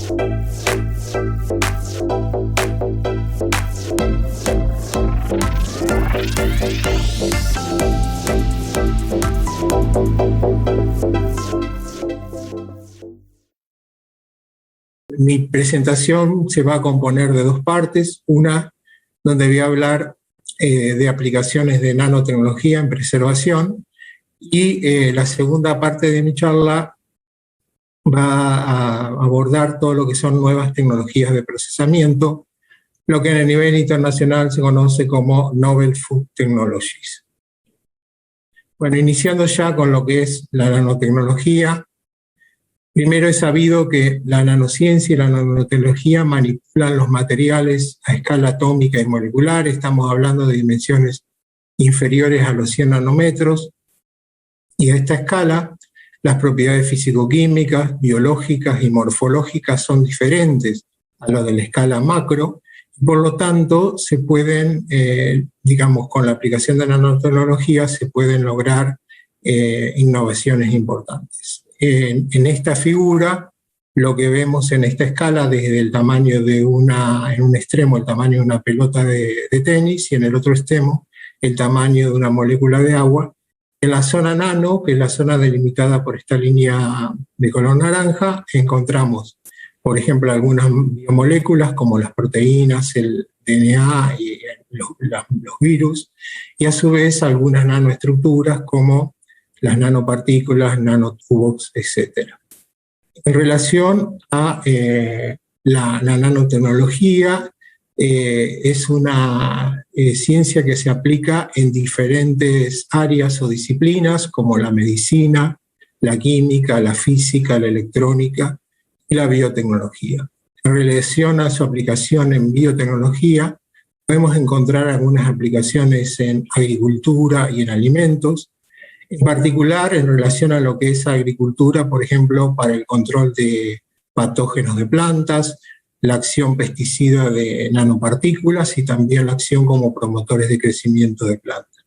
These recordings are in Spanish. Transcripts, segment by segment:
Mi presentación se va a componer de dos partes, una donde voy a hablar de aplicaciones de nanotecnología en preservación y la segunda parte de mi charla va a abordar todo lo que son nuevas tecnologías de procesamiento, lo que en el nivel internacional se conoce como Novel Food Technologies. Bueno, iniciando ya con lo que es la nanotecnología, primero es sabido que la nanociencia y la nanotecnología manipulan los materiales a escala atómica y molecular. Estamos hablando de dimensiones inferiores a los 100 nanómetros. Y a esta escala, las propiedades físico-químicas, biológicas y morfológicas son diferentes a las de la escala macro. Por lo tanto, se pueden, digamos, con la aplicación de nanotecnología se pueden lograr innovaciones importantes. En esta figura, lo que vemos en esta escala, desde el tamaño de en un extremo el tamaño de una pelota de tenis y en el otro extremo el tamaño de una molécula de agua. En la zona nano, que es la zona delimitada por esta línea de color naranja, encontramos, por ejemplo, algunas biomoléculas como las proteínas, el DNA y los virus, y a su vez algunas nanoestructuras como las nanopartículas, nanotubos, etc. En relación a la nanotecnología, es una ciencia que se aplica en diferentes áreas o disciplinas como la medicina, la química, la física, la electrónica y la biotecnología. En relación a su aplicación en biotecnología, podemos encontrar algunas aplicaciones en agricultura y en alimentos, en particular en relación a lo que es agricultura, por ejemplo, para el control de patógenos de plantas, la acción pesticida de nanopartículas y también la acción como promotores de crecimiento de plantas.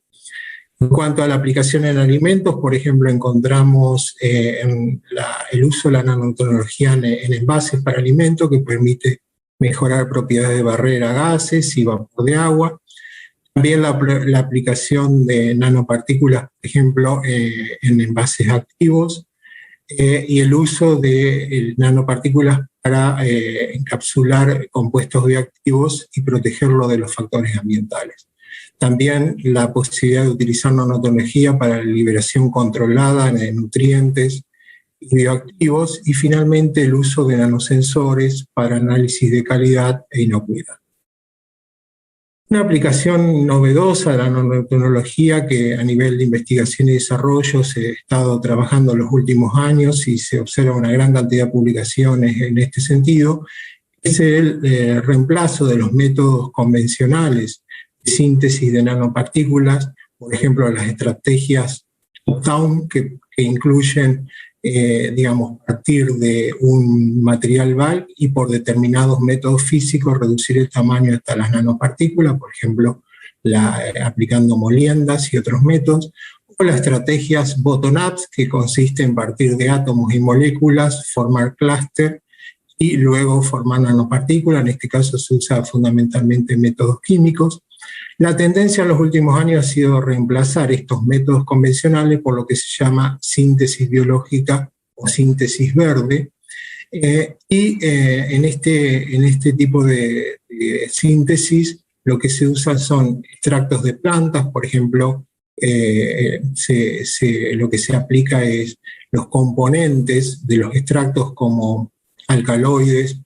En cuanto a la aplicación en alimentos, por ejemplo, encontramos el uso de la nanotecnología en envases para alimentos que permite mejorar propiedades de barrera a gases y vapor de agua. También la aplicación de nanopartículas, por ejemplo, en envases activos y el uso de nanopartículas para encapsular compuestos bioactivos y protegerlo de los factores ambientales. También la posibilidad de utilizar nanotecnología para la liberación controlada de nutrientes y bioactivos y finalmente el uso de nanosensores para análisis de calidad e inocuidad. Una aplicación novedosa de la nanotecnología que a nivel de investigación y desarrollo se ha estado trabajando en los últimos años y se observa una gran cantidad de publicaciones en este sentido, es el reemplazo de los métodos convencionales de síntesis de nanopartículas, por ejemplo, las estrategias top-down que incluyen digamos, partir de un material bulk y por determinados métodos físicos reducir el tamaño hasta las nanopartículas, por ejemplo, aplicando moliendas y otros métodos, o las estrategias bottom-up, que consiste en partir de átomos y moléculas, formar clúster y luego formar nanopartículas. En este caso se usa fundamentalmente métodos químicos. La tendencia en los últimos años ha sido reemplazar estos métodos convencionales por lo que se llama síntesis biológica o síntesis verde. En este tipo de síntesis lo que se usa son extractos de plantas, por ejemplo, lo que se aplica es los componentes de los extractos como alcaloides,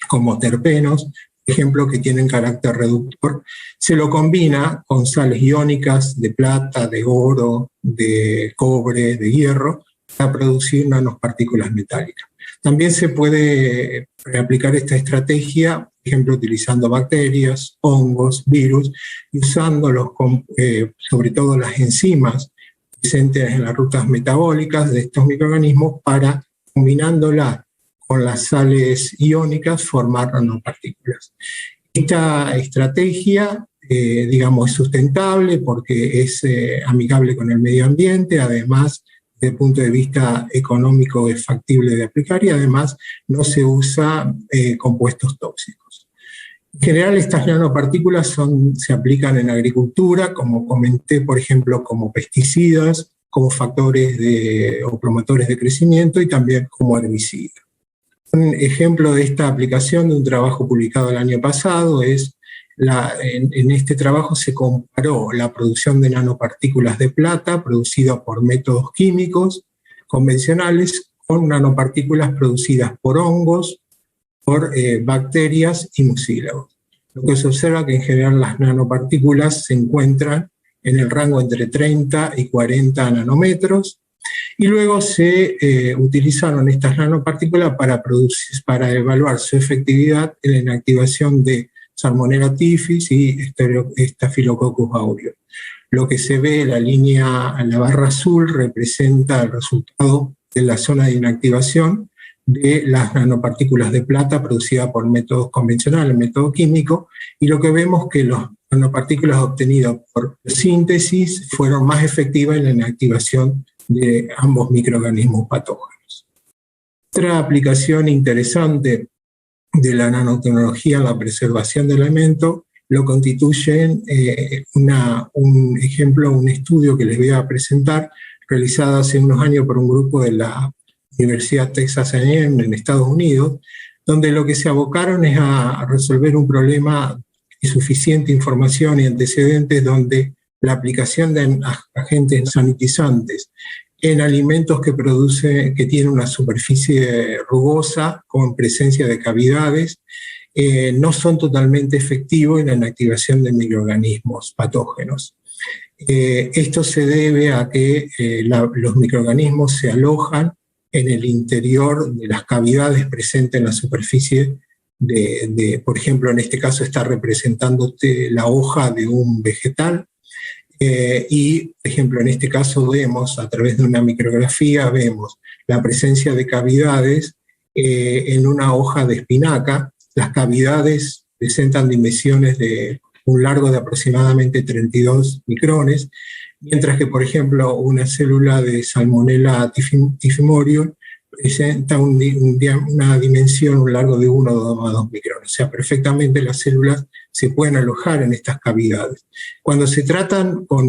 como terpenos, ejemplo, que tienen carácter reductor, se lo combina con sales iónicas de plata, de oro, de cobre, de hierro, para producir nanopartículas metálicas. También se puede aplicar esta estrategia, por ejemplo, utilizando bacterias, hongos, virus, y usando sobre todo las enzimas presentes en las rutas metabólicas de estos microorganismos para, combinándolas con las sales iónicas, formar nanopartículas. Esta estrategia, digamos, es sustentable porque es amigable con el medio ambiente, además desde el punto de vista económico es factible de aplicar y además no se usa compuestos tóxicos. En general, estas nanopartículas se aplican en agricultura, como comenté, por ejemplo, como pesticidas, como factores o promotores de crecimiento y también como herbicidas. Un ejemplo de esta aplicación de un trabajo publicado el año pasado es, en este trabajo se comparó la producción de nanopartículas de plata producida por métodos químicos convencionales con nanopartículas producidas por hongos, por bacterias y mucílagos. Lo que se observa que en general las nanopartículas se encuentran en el rango entre 30 y 40 nanómetros, y luego se utilizaron estas nanopartículas para evaluar su efectividad en la inactivación de Salmonella typhus y Staphylococcus aureus. Lo que se ve, la barra azul representa el resultado de la zona de inactivación de las nanopartículas de plata producidas por métodos convencionales, método químico, y lo que vemos es que las nanopartículas obtenidas por síntesis fueron más efectivas en la inactivación de ambos microorganismos patógenos. Otra aplicación interesante de la nanotecnología en la preservación del alimento lo constituyen un ejemplo, un estudio que les voy a presentar, realizado hace unos años por un grupo de la Universidad Texas A&M en Estados Unidos, donde lo que se abocaron es a resolver un problema de suficiente información y antecedentes, donde la aplicación de agentes sanitizantes en alimentos que tienen una superficie rugosa con presencia de cavidades no son totalmente efectivos en la inactivación de microorganismos patógenos. Esto se debe a que los microorganismos se alojan en el interior de las cavidades presentes en la superficie por ejemplo, en este caso está representándote la hoja de un vegetal, y, por ejemplo, en este caso vemos, a través de una micrografía, vemos la presencia de cavidades en una hoja de espinaca. Las cavidades presentan dimensiones de un largo de aproximadamente 32 micrones, mientras que, por ejemplo, una célula de Salmonella typhimurium presenta una dimensión, un largo de 1,2 micrones. O sea, perfectamente las células se pueden alojar en estas cavidades. Cuando se tratan, por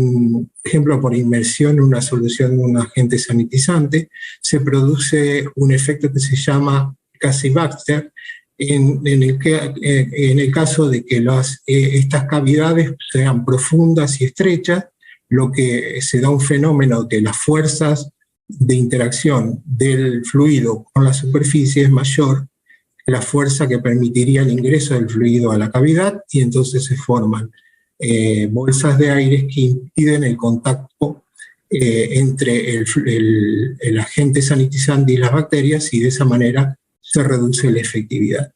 ejemplo, por inmersión en una solución de un agente sanitizante, se produce un efecto que se llama Casey-Baxter, en el caso de que estas cavidades sean profundas y estrechas, lo que se da un fenómeno de las fuerzas de interacción del fluido con la superficie es mayor que la fuerza que permitiría el ingreso del fluido a la cavidad, y entonces se forman bolsas de aire que impiden el contacto entre el agente sanitizante y las bacterias, y de esa manera se reduce la efectividad.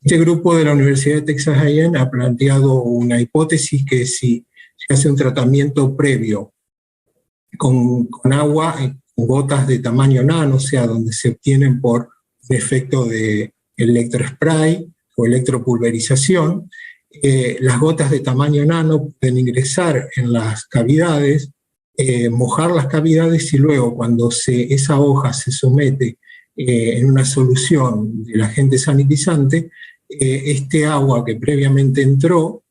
Este grupo de la Universidad de Texas A&M ha planteado una hipótesis que si se hace un tratamiento previo con agua, gotas de tamaño nano, o sea, donde se obtienen por efecto de electrospray o electropulverización, las gotas de tamaño nano pueden ingresar en las cavidades, mojar las cavidades, y luego cuando esa hoja se somete en una solución del agente sanitizante, este agua que previamente entró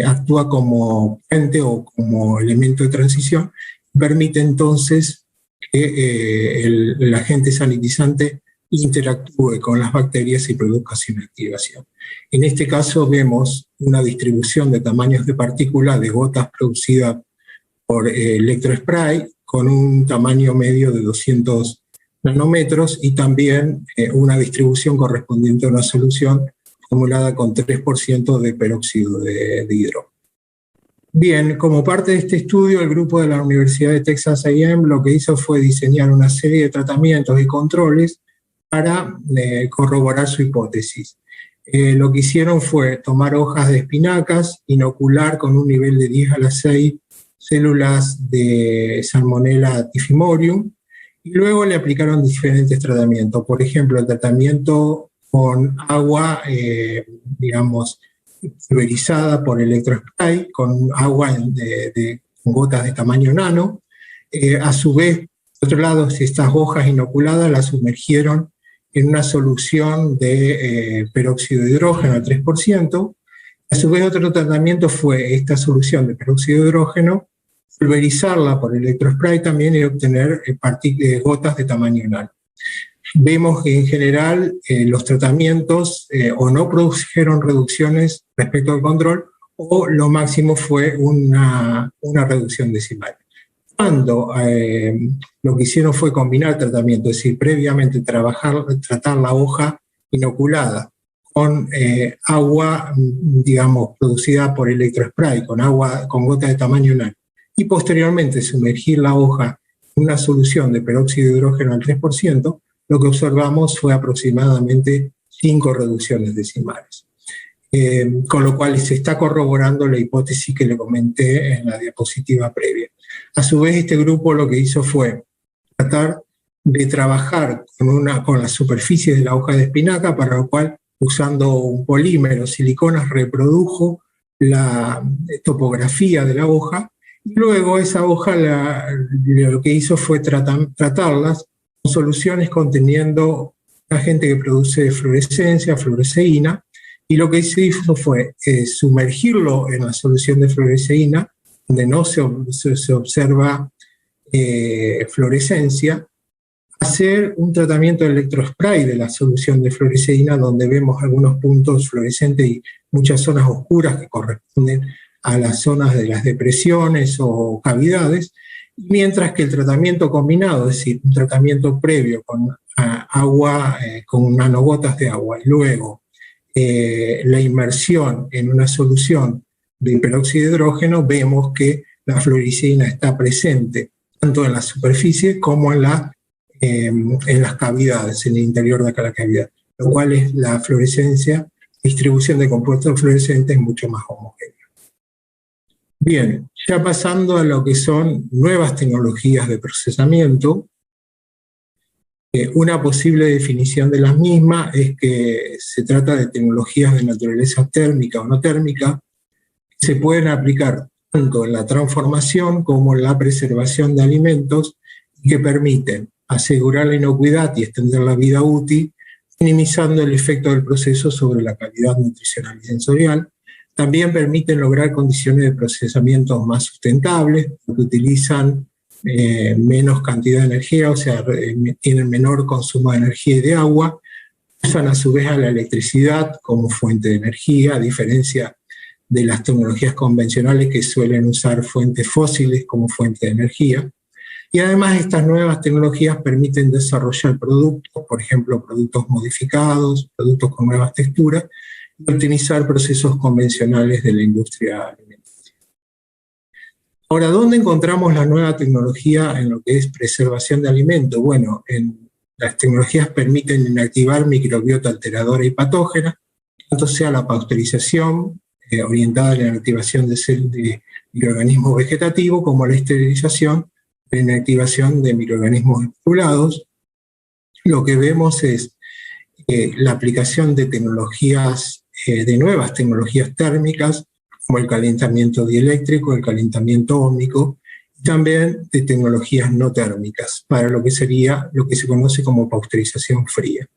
actúa como puente o como elemento de transición, permite entonces que el agente sanitizante interactúe con las bacterias y produzca su inactivación. En este caso vemos una distribución de tamaños de partículas de gotas producidas por electrospray con un tamaño medio de 200 nanómetros y también una distribución correspondiente a una solución formulada con 3% de peróxido de hidrógeno. Bien, como parte de este estudio, el grupo de la Universidad de Texas A&M lo que hizo fue diseñar una serie de tratamientos y controles para corroborar su hipótesis. Lo que hicieron fue tomar hojas de espinacas, inocular con un nivel de 10 a la 6 células de Salmonella typhimurium, y luego le aplicaron diferentes tratamientos. Por ejemplo, el tratamiento con agua, pulverizada por electrospray, con agua con gotas de tamaño nano. A su vez, Por otro lado, si estas hojas inoculadas las sumergieron en una solución de peróxido de hidrógeno al 3%. A su vez, otro tratamiento fue esta solución de peróxido de hidrógeno, pulverizarla por electrospray también y obtener gotas de tamaño enano. Vemos que en general los tratamientos o no produjeron reducciones respecto al control o lo máximo fue una reducción decimal. Cuando lo que hicieron fue combinar tratamientos, es decir, previamente tratar la hoja inoculada con agua, digamos, producida por electrospray, con gotas de tamaño enano, y posteriormente sumergir la hoja en una solución de peróxido de hidrógeno al 3%, lo que observamos fue aproximadamente 5 reducciones decimales. Con lo cual se está corroborando la hipótesis que le comenté en la diapositiva previa. A su vez, este grupo lo que hizo fue tratar de trabajar con la superficie de la hoja de espinaca, para lo cual, usando un polímero, siliconas, reprodujo la topografía de la hoja, y luego esa hoja lo que hizo fue tratarlas con soluciones conteniendo agente que produce fluorescencia, fluoresceína, y lo que se hizo fue sumergirlo en la solución de fluoresceína, donde no se observa fluorescencia, hacer un tratamiento de electrospray de la solución de fluoresceína, donde vemos algunos puntos fluorescentes y muchas zonas oscuras que corresponden a las zonas de las depresiones o cavidades, mientras que el tratamiento combinado, es decir, un tratamiento previo con agua, con nanogotas de agua, y luego la inmersión en una solución de peróxido de hidrógeno, vemos que la fluoresceína está presente tanto en la superficie como en las cavidades, en el interior de cada cavidad, lo cual es la fluorescencia, distribución de compuestos fluorescentes mucho más homogénea. Bien, ya pasando a lo que son nuevas tecnologías de procesamiento, una posible definición de las mismas es que se trata de tecnologías de naturaleza térmica o no térmica, que se pueden aplicar tanto en la transformación como en la preservación de alimentos, y que permiten asegurar la inocuidad y extender la vida útil, minimizando el efecto del proceso sobre la calidad nutricional y sensorial. También permiten lograr condiciones de procesamiento más sustentables, porque utilizan menos cantidad de energía, o sea, tienen menor consumo de energía y de agua, usan a su vez a la electricidad como fuente de energía, a diferencia de las tecnologías convencionales que suelen usar fuentes fósiles como fuente de energía. Y además estas nuevas tecnologías permiten desarrollar productos, por ejemplo, productos modificados, productos con nuevas texturas, y optimizar procesos convencionales de la industria alimentaria. Ahora, ¿dónde encontramos la nueva tecnología en lo que es preservación de alimentos? Bueno, las tecnologías permiten inactivar microbiota alteradora y patógena, tanto sea la pasteurización, orientada a la inactivación de microorganismos vegetativos, como la esterilización, la inactivación de microorganismos especulados. Lo que vemos es la aplicación de tecnologías, de nuevas tecnologías térmicas, como el calentamiento dieléctrico, el calentamiento óhmico, y también de tecnologías no térmicas, para lo que sería lo que se conoce como pasteurización fría.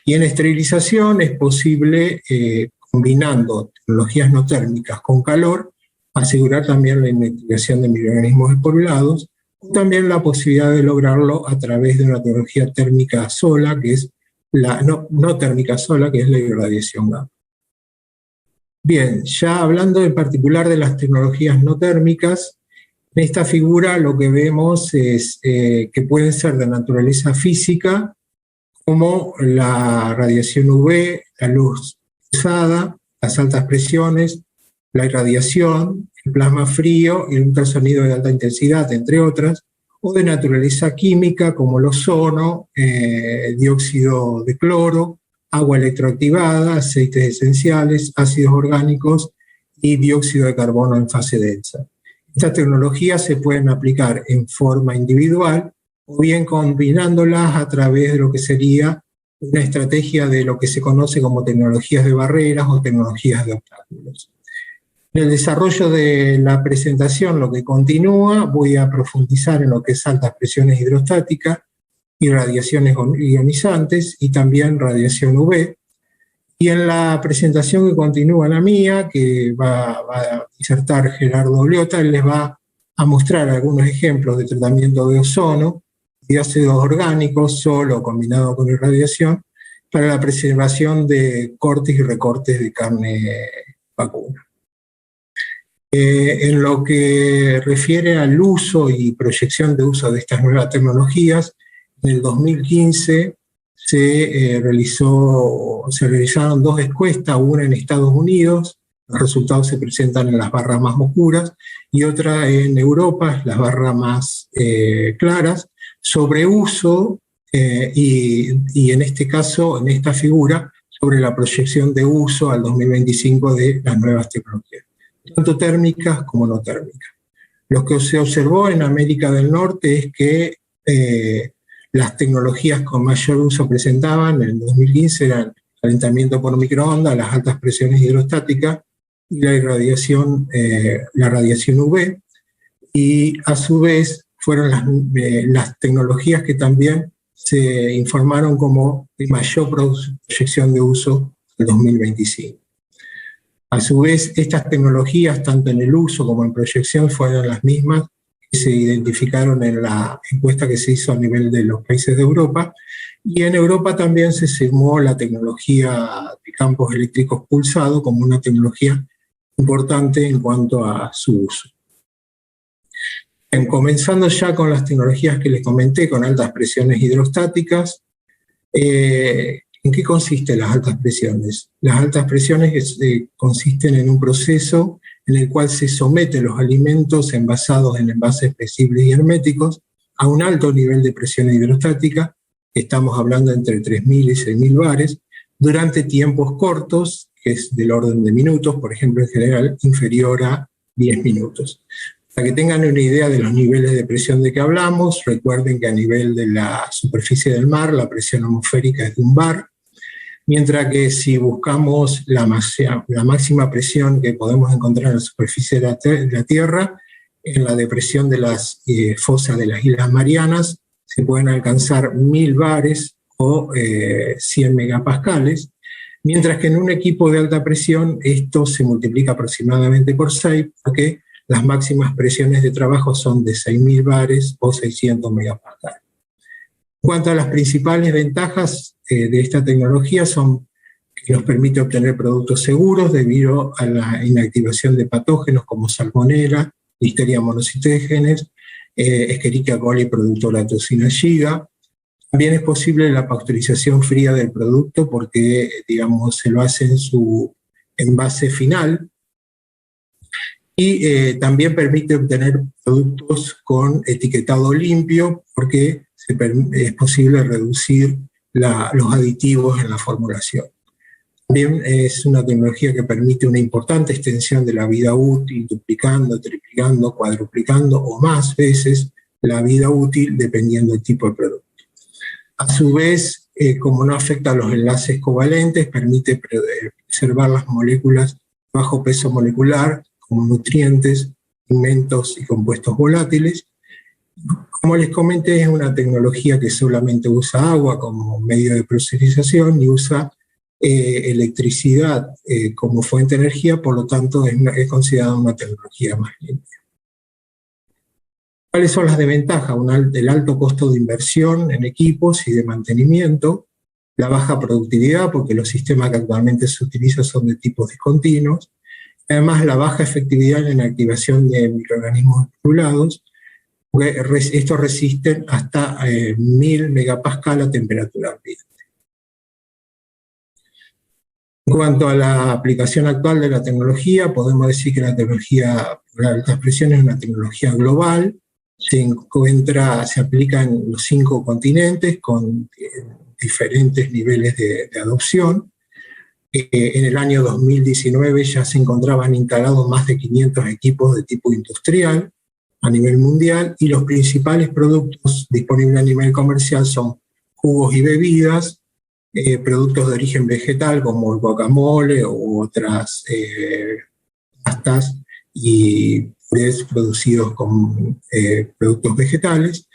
Y en esterilización es posible, combinando tecnologías no térmicas con calor, asegurar también la inactivación de microorganismos esporulados, o también la posibilidad de lograrlo a través de una tecnología térmica sola, que es no térmica sola, que es la irradiación gamma. Bien, ya hablando en particular de las tecnologías no térmicas, en esta figura lo que vemos es que pueden ser de naturaleza física, como la radiación UV, la luz usada, las altas presiones, la irradiación, el plasma frío y el ultrasonido de alta intensidad, entre otras, o de naturaleza química, como el ozono, dióxido de cloro, agua electroactivada, aceites esenciales, ácidos orgánicos y dióxido de carbono en fase densa. Estas tecnologías se pueden aplicar en forma individual o bien combinándolas a través de lo que sería una estrategia de lo que se conoce como tecnologías de barreras o tecnologías de obstáculos. En En el desarrollo de la presentación, lo que continúa, voy a profundizar en lo que es altas presiones hidrostáticas y radiaciones ionizantes y también radiación UV. Y en la presentación que continúa la mía, que va a disertar Gerardo Olliota, él les va a mostrar algunos ejemplos de tratamiento de ozono, de ácidos orgánicos, solo o combinado con irradiación, para la preservación de cortes y recortes de carne vacuna. En lo que refiere al uso y proyección de uso de estas nuevas tecnologías, en el 2015 se realizaron 2 encuestas, una en Estados Unidos, los resultados se presentan en las barras más oscuras, y otra en Europa, las barras más claras, sobre uso y en este caso, en esta figura, sobre la proyección de uso al 2025 de las nuevas tecnologías, tanto térmicas como no térmicas. Lo que se observó en América del Norte es que las tecnologías con mayor uso presentaban en el 2015 eran calentamiento por microondas, las altas presiones hidrostáticas y la radiación UV, y a su vez fueron las tecnologías que también se informaron como de mayor proyección de uso en 2025. A su vez, estas tecnologías, tanto en el uso como en proyección, fueron las mismas que se identificaron en la encuesta que se hizo a nivel de los países de Europa, y en Europa también se sumó la tecnología de campos eléctricos pulsados como una tecnología importante en cuanto a su uso. Comenzando ya con las tecnologías que les comenté, con altas presiones hidrostáticas, ¿en qué consisten las altas presiones? Las altas presiones consisten en un proceso en el cual se someten los alimentos envasados en envases flexibles y herméticos a un alto nivel de presión hidrostática, estamos hablando entre 3.000 y 6.000 bares, durante tiempos cortos, que es del orden de minutos, por ejemplo, en general, inferior a 10 minutos. Para que tengan una idea de los niveles de presión de que hablamos, recuerden que a nivel de la superficie del mar la presión atmosférica es de 1 bar, mientras que si buscamos la máxima presión que podemos encontrar en la superficie de la Tierra, en la depresión de las fosas de las Islas Marianas, se pueden alcanzar 1.000 bares o 100 megapascales, mientras que en un equipo de alta presión esto se multiplica aproximadamente por 6, porque las máximas presiones de trabajo son de 6.000 bares o 600 megapascales. En cuanto a las principales ventajas de esta tecnología son que nos permite obtener productos seguros debido a la inactivación de patógenos como salmonela, Listeria monocytogenes, Escherichia coli productora toxina Shiga. También es posible la pasteurización fría del producto porque, digamos, se lo hace en su envase final, y también permite obtener productos con etiquetado limpio porque es posible reducir los aditivos en la formulación. También es una tecnología que permite una importante extensión de la vida útil, duplicando, triplicando, cuadruplicando o más veces la vida útil dependiendo del tipo de producto. A su vez, como no afecta a los enlaces covalentes, permite preservar las moléculas bajo peso molecular, como nutrientes, pigmentos y compuestos volátiles. Como les comenté, es una tecnología que solamente usa agua como medio de presurización y usa electricidad como fuente de energía, por lo tanto es considerada una tecnología más limpia. ¿Cuáles son las desventajas? El alto costo de inversión en equipos y de mantenimiento, la baja productividad, porque los sistemas que actualmente se utilizan son de tipos discontinuos, además la baja efectividad en la activación de microorganismos especulados, porque estos resisten hasta 1.000 megapascal a temperatura ambiente. En cuanto a la aplicación actual de la tecnología, podemos decir que la tecnología por altas presiones es una tecnología global, se aplica en los 5 continentes con diferentes niveles de adopción. En el año 2019 ya se encontraban instalados más de 500 equipos de tipo industrial a nivel mundial, y los principales productos disponibles a nivel comercial son jugos y bebidas, productos de origen vegetal como el guacamole u otras pastas y purés producidos con productos vegetales,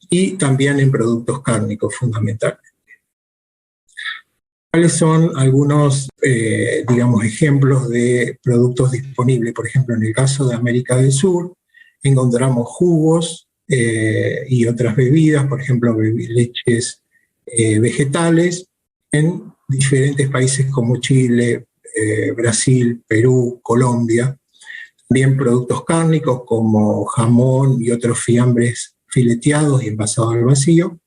y también en productos cárnicos fundamentalmente. ¿Cuáles son algunos, digamos, ejemplos de productos disponibles? Por ejemplo, en el caso de América del Sur, encontramos jugos y otras bebidas, por ejemplo, leches vegetales, en diferentes países como Chile, Brasil, Perú, Colombia. También productos cárnicos como jamón y otros fiambres fileteados y envasados al vacío.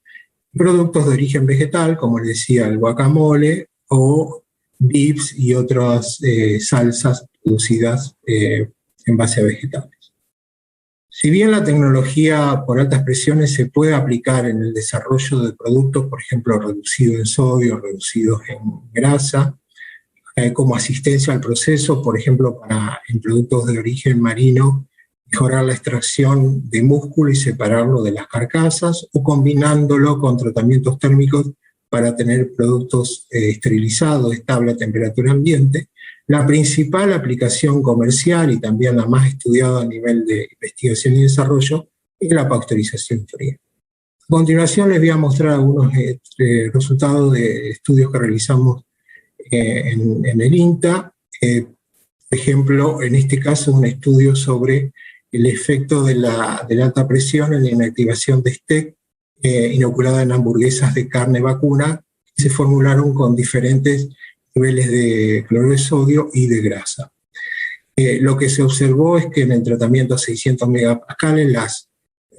Productos de origen vegetal, como les decía, el guacamole o dips y otras salsas producidas en base a vegetales. Si bien la tecnología por altas presiones se puede aplicar en el desarrollo de productos, por ejemplo, reducidos en sodio, reducidos en grasa, como asistencia al proceso, por ejemplo, en productos de origen marino, mejorar la extracción de músculo y separarlo de las carcasas, o combinándolo con tratamientos térmicos para tener productos esterilizados, estables a temperatura ambiente. La principal aplicación comercial y también la más estudiada a nivel de investigación y desarrollo es la pasteurización fría. A continuación les voy a mostrar algunos resultados de estudios que realizamos en el INTA. Por ejemplo, en este caso un estudio sobre el efecto de la alta presión en la inactivación de steak inoculada en hamburguesas de carne vacuna, que se formularon con diferentes niveles de cloruro de sodio y de grasa. Lo que se observó es que en el tratamiento a 600 megapascales las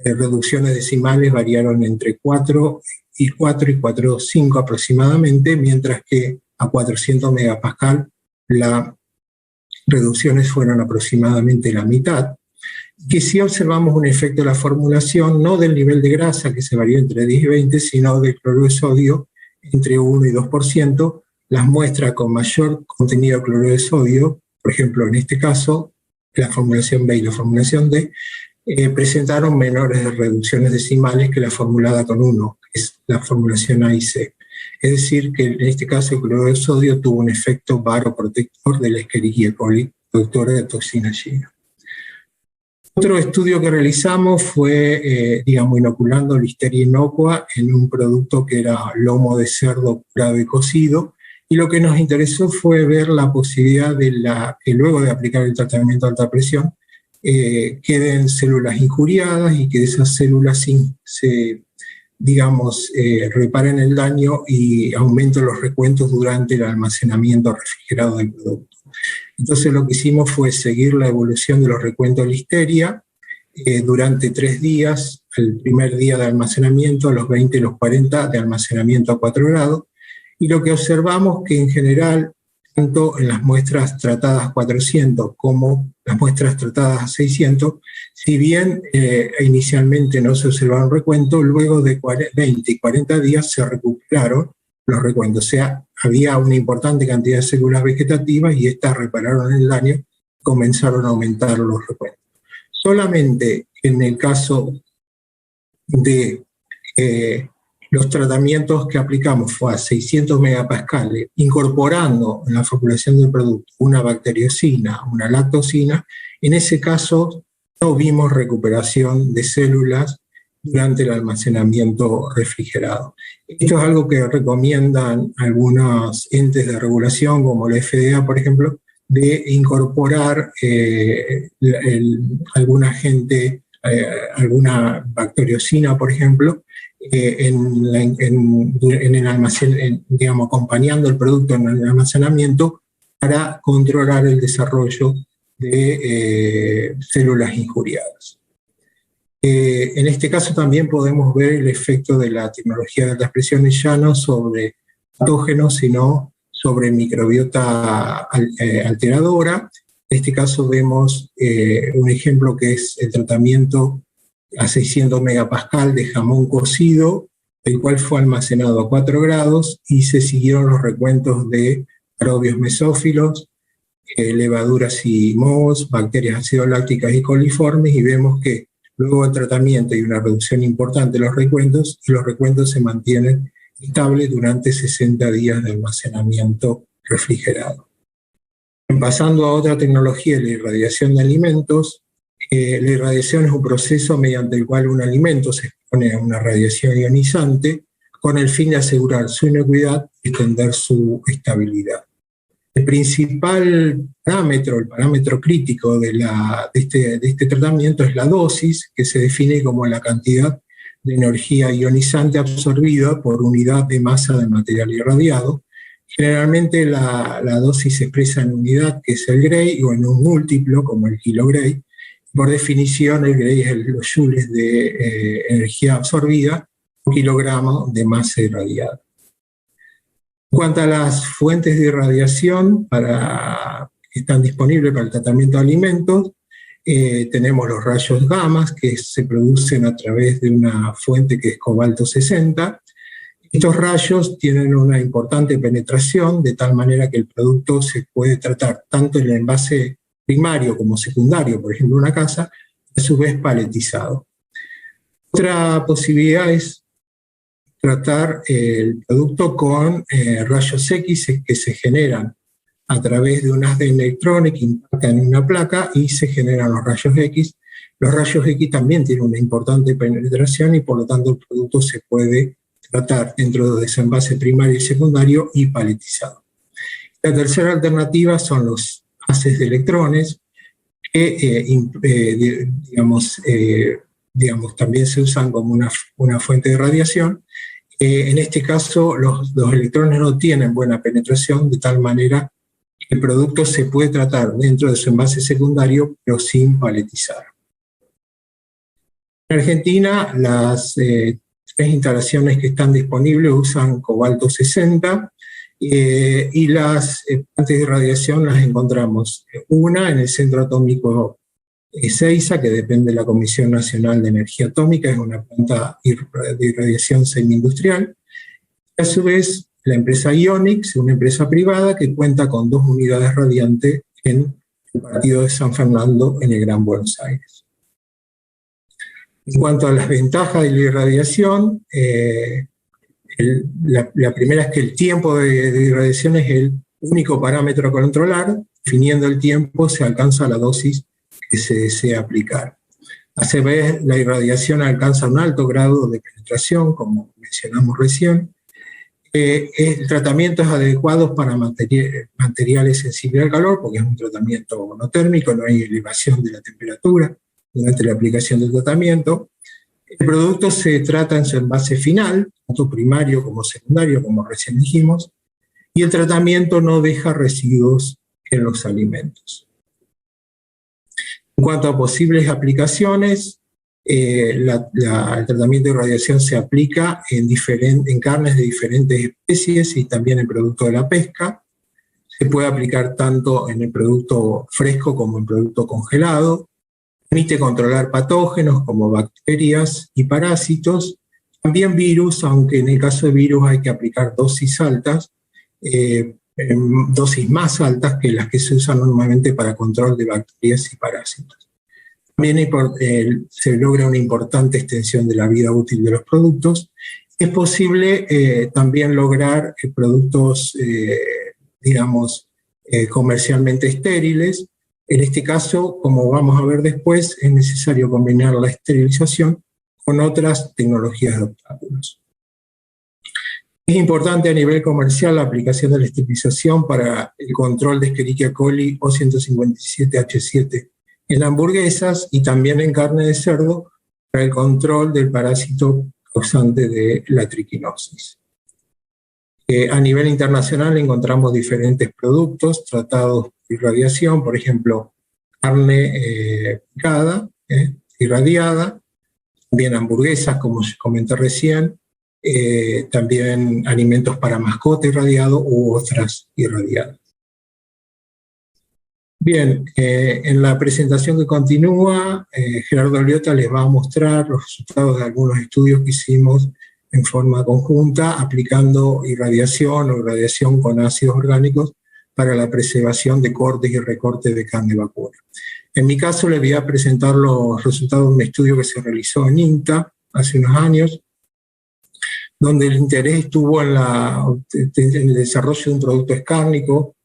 reducciones decimales variaron entre 4 y 4,5 aproximadamente, mientras que a 400 megapascal las reducciones fueron aproximadamente la mitad. Que sí observamos un efecto de la formulación, no del nivel de grasa, que se varió entre 10 y 20, sino del cloruro de sodio entre 1 y 2%. Las muestras con mayor contenido de cloruro de sodio, por ejemplo, en este caso, la formulación B y la formulación D, presentaron menores reducciones decimales que la formulada con 1, que es la formulación A y C. Es decir, que en este caso el cloruro de sodio tuvo un efecto varoprotector de la Escherichia coli, productora de toxina G. Otro estudio que realizamos fue, inoculando listeria inocua en un producto que era lomo de cerdo curado y cocido, y lo que nos interesó fue ver la posibilidad de que luego de aplicar el tratamiento de alta presión queden células injuriadas y que esas células reparen el daño y aumenten los recuentos durante el almacenamiento refrigerado del producto. Entonces lo que hicimos fue seguir la evolución de los recuentos de listeria durante 3 días, el primer día de almacenamiento, los 20 y los 40 de almacenamiento a 4 grados, y lo que observamos que en general, tanto en las muestras tratadas a 400 como las muestras tratadas a 600, si bien inicialmente no se observaron recuentos, luego de 20 y 40 días se recuperaron los recuentos. O sea, había una importante cantidad de células vegetativas y estas repararon el daño, comenzaron a aumentar los recuentos. Solamente en el caso de los tratamientos que aplicamos fue a 600 megapascales, incorporando en la formulación del producto una bacteriocina, una lactosina. En ese caso no vimos recuperación de células durante el almacenamiento refrigerado. Esto es algo que recomiendan algunos entes de regulación, como la FDA, por ejemplo, de incorporar alguna agente, alguna bacteriocina, por ejemplo, en el almacén, acompañando el producto en el almacenamiento para controlar el desarrollo de células injuriadas. En este caso también podemos ver el efecto de la tecnología de altas presiones ya no sobre patógenos, sino sobre microbiota alteradora. En este caso vemos un ejemplo que es el tratamiento a 600 megapascal de jamón cocido, el cual fue almacenado a 4 grados y se siguieron los recuentos de aerobios mesófilos, levaduras y mohos, bacterias acidolácticas y coliformes, y vemos que luego del tratamiento hay una reducción importante de los recuentos y los recuentos se mantienen estables durante 60 días de almacenamiento refrigerado. Pasando a otra tecnología, la irradiación de alimentos. La irradiación es un proceso mediante el cual un alimento se expone a una radiación ionizante con el fin de asegurar su inocuidad y extender su estabilidad. El principal parámetro, el parámetro crítico de este tratamiento es la dosis, que se define como la cantidad de energía ionizante absorbida por unidad de masa de material irradiado. Generalmente la dosis se expresa en unidad, que es el Gray, o en un múltiplo, como el kilogray. Por definición, el Gray es los joules de energía absorbida por kilogramo de masa irradiada. En cuanto a las fuentes de irradiación que están disponibles para el tratamiento de alimentos, tenemos los rayos gamma, que se producen a través de una fuente que es cobalto 60. Estos rayos tienen una importante penetración, de tal manera que el producto se puede tratar tanto en el envase primario como secundario, por ejemplo una casa, a su vez paletizado. Otra posibilidad es tratar el producto con rayos X que se generan a través de un haz de electrones que impactan en una placa y se generan los rayos X. Los rayos X también tienen una importante penetración y por lo tanto el producto se puede tratar dentro de ese envase primario y secundario y paletizado. La tercera alternativa son los haces de electrones que también se usan como una fuente de radiación. En este caso los electrones no tienen buena penetración, de tal manera que el producto se puede tratar dentro de su envase secundario pero sin paletizar. En Argentina las tres instalaciones que están disponibles usan cobalto 60 y las fuentes de irradiación las encontramos. Una en el Centro Atómico Ezeiza, que depende de la Comisión Nacional de Energía Atómica, es una planta de irradiación semi-industrial. A su vez, la empresa Ionix, una empresa privada que cuenta con 2 unidades radiantes en el partido de San Fernando, en el Gran Buenos Aires. En cuanto a las ventajas de la irradiación, la primera es que el tiempo de irradiación es el único parámetro a controlar. Definiendo el tiempo se alcanza la dosis que se desea aplicar. A su vez, la irradiación alcanza un alto grado de penetración, como mencionamos recién. El tratamiento es adecuado para materiales sensibles al calor, porque es un tratamiento no térmico, no hay elevación de la temperatura durante la aplicación del tratamiento. El producto se trata en su envase final, tanto primario como secundario, como recién dijimos, y el tratamiento no deja residuos en los alimentos. En cuanto a posibles aplicaciones, el tratamiento de irradiación se aplica en carnes de diferentes especies y también en productos de la pesca. Se puede aplicar tanto en el producto fresco como en producto congelado. Permite controlar patógenos como bacterias y parásitos, también virus, aunque en el caso de virus hay que aplicar dosis altas, dosis más altas que las que se usan normalmente para control de bacterias y parásitos. También se logra una importante extensión de la vida útil de los productos. Es posible también lograr productos, comercialmente estériles. En este caso, como vamos a ver después, es necesario combinar la esterilización con otras tecnologías de obstáculos. Es importante a nivel comercial la aplicación de la esterilización para el control de Escherichia coli O157H7 en hamburguesas y también en carne de cerdo para el control del parásito causante de la triquinosis. A nivel internacional encontramos diferentes productos tratados de irradiación, por ejemplo, carne picada, irradiada, también hamburguesas, como comenté recién, también alimentos para mascota irradiado u otras irradiadas. Bien, en la presentación que continúa, Gerardo Liotta les va a mostrar los resultados de algunos estudios que hicimos en forma conjunta, aplicando irradiación o irradiación con ácidos orgánicos para la preservación de cortes y recortes de carne vacuna. En mi caso les voy a presentar los resultados de un estudio que se realizó en INTA hace unos años, donde el interés estuvo en el desarrollo de un producto escárnico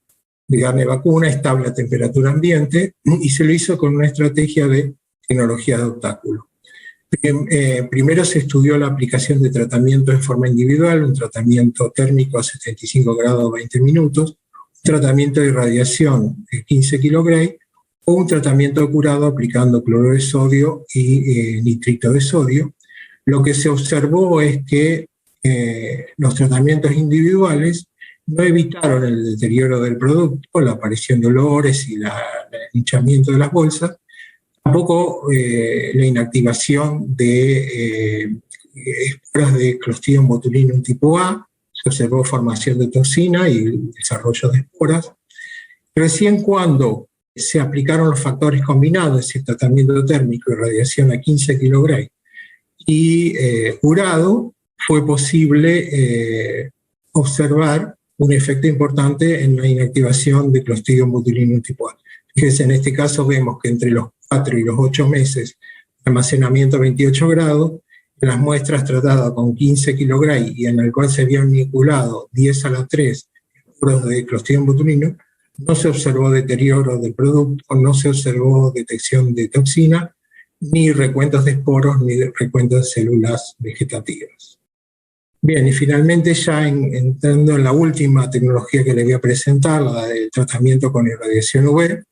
de carne vacuna estable a temperatura ambiente, y se lo hizo con una estrategia de tecnología de obstáculo. Primero se estudió la aplicación de tratamiento en forma individual, un tratamiento térmico a 75 grados 20 minutos, un tratamiento de irradiación de 15 kilogray o un tratamiento curado aplicando cloruro de sodio y nitrito de sodio. Lo que se observó es que los tratamientos individuales no evitaron el deterioro del producto, la aparición de olores y el hinchamiento de las bolsas, tampoco la inactivación de esporas de Clostridium botulinum tipo A, se observó formación de toxina y el desarrollo de esporas. Recién cuando se aplicaron los factores combinados, es decir, tratamiento térmico y radiación a 15 kilogray y curado, fue posible observar un efecto importante en la inactivación de Clostridium botulinum tipo A. Fíjense, en este caso vemos que entre los 4 y los 8 meses de almacenamiento a 28 grados, en las muestras tratadas con 15 kilogray y en el cual se habían vinculado 10 a la 3 esporos de Clostridium botulinum, no se observó deterioro del producto, no se observó detección de toxina, ni recuentos de esporos, ni recuentos de células vegetativas. Bien, y finalmente ya entrando en la última tecnología que les voy a presentar, la del tratamiento con irradiación UV.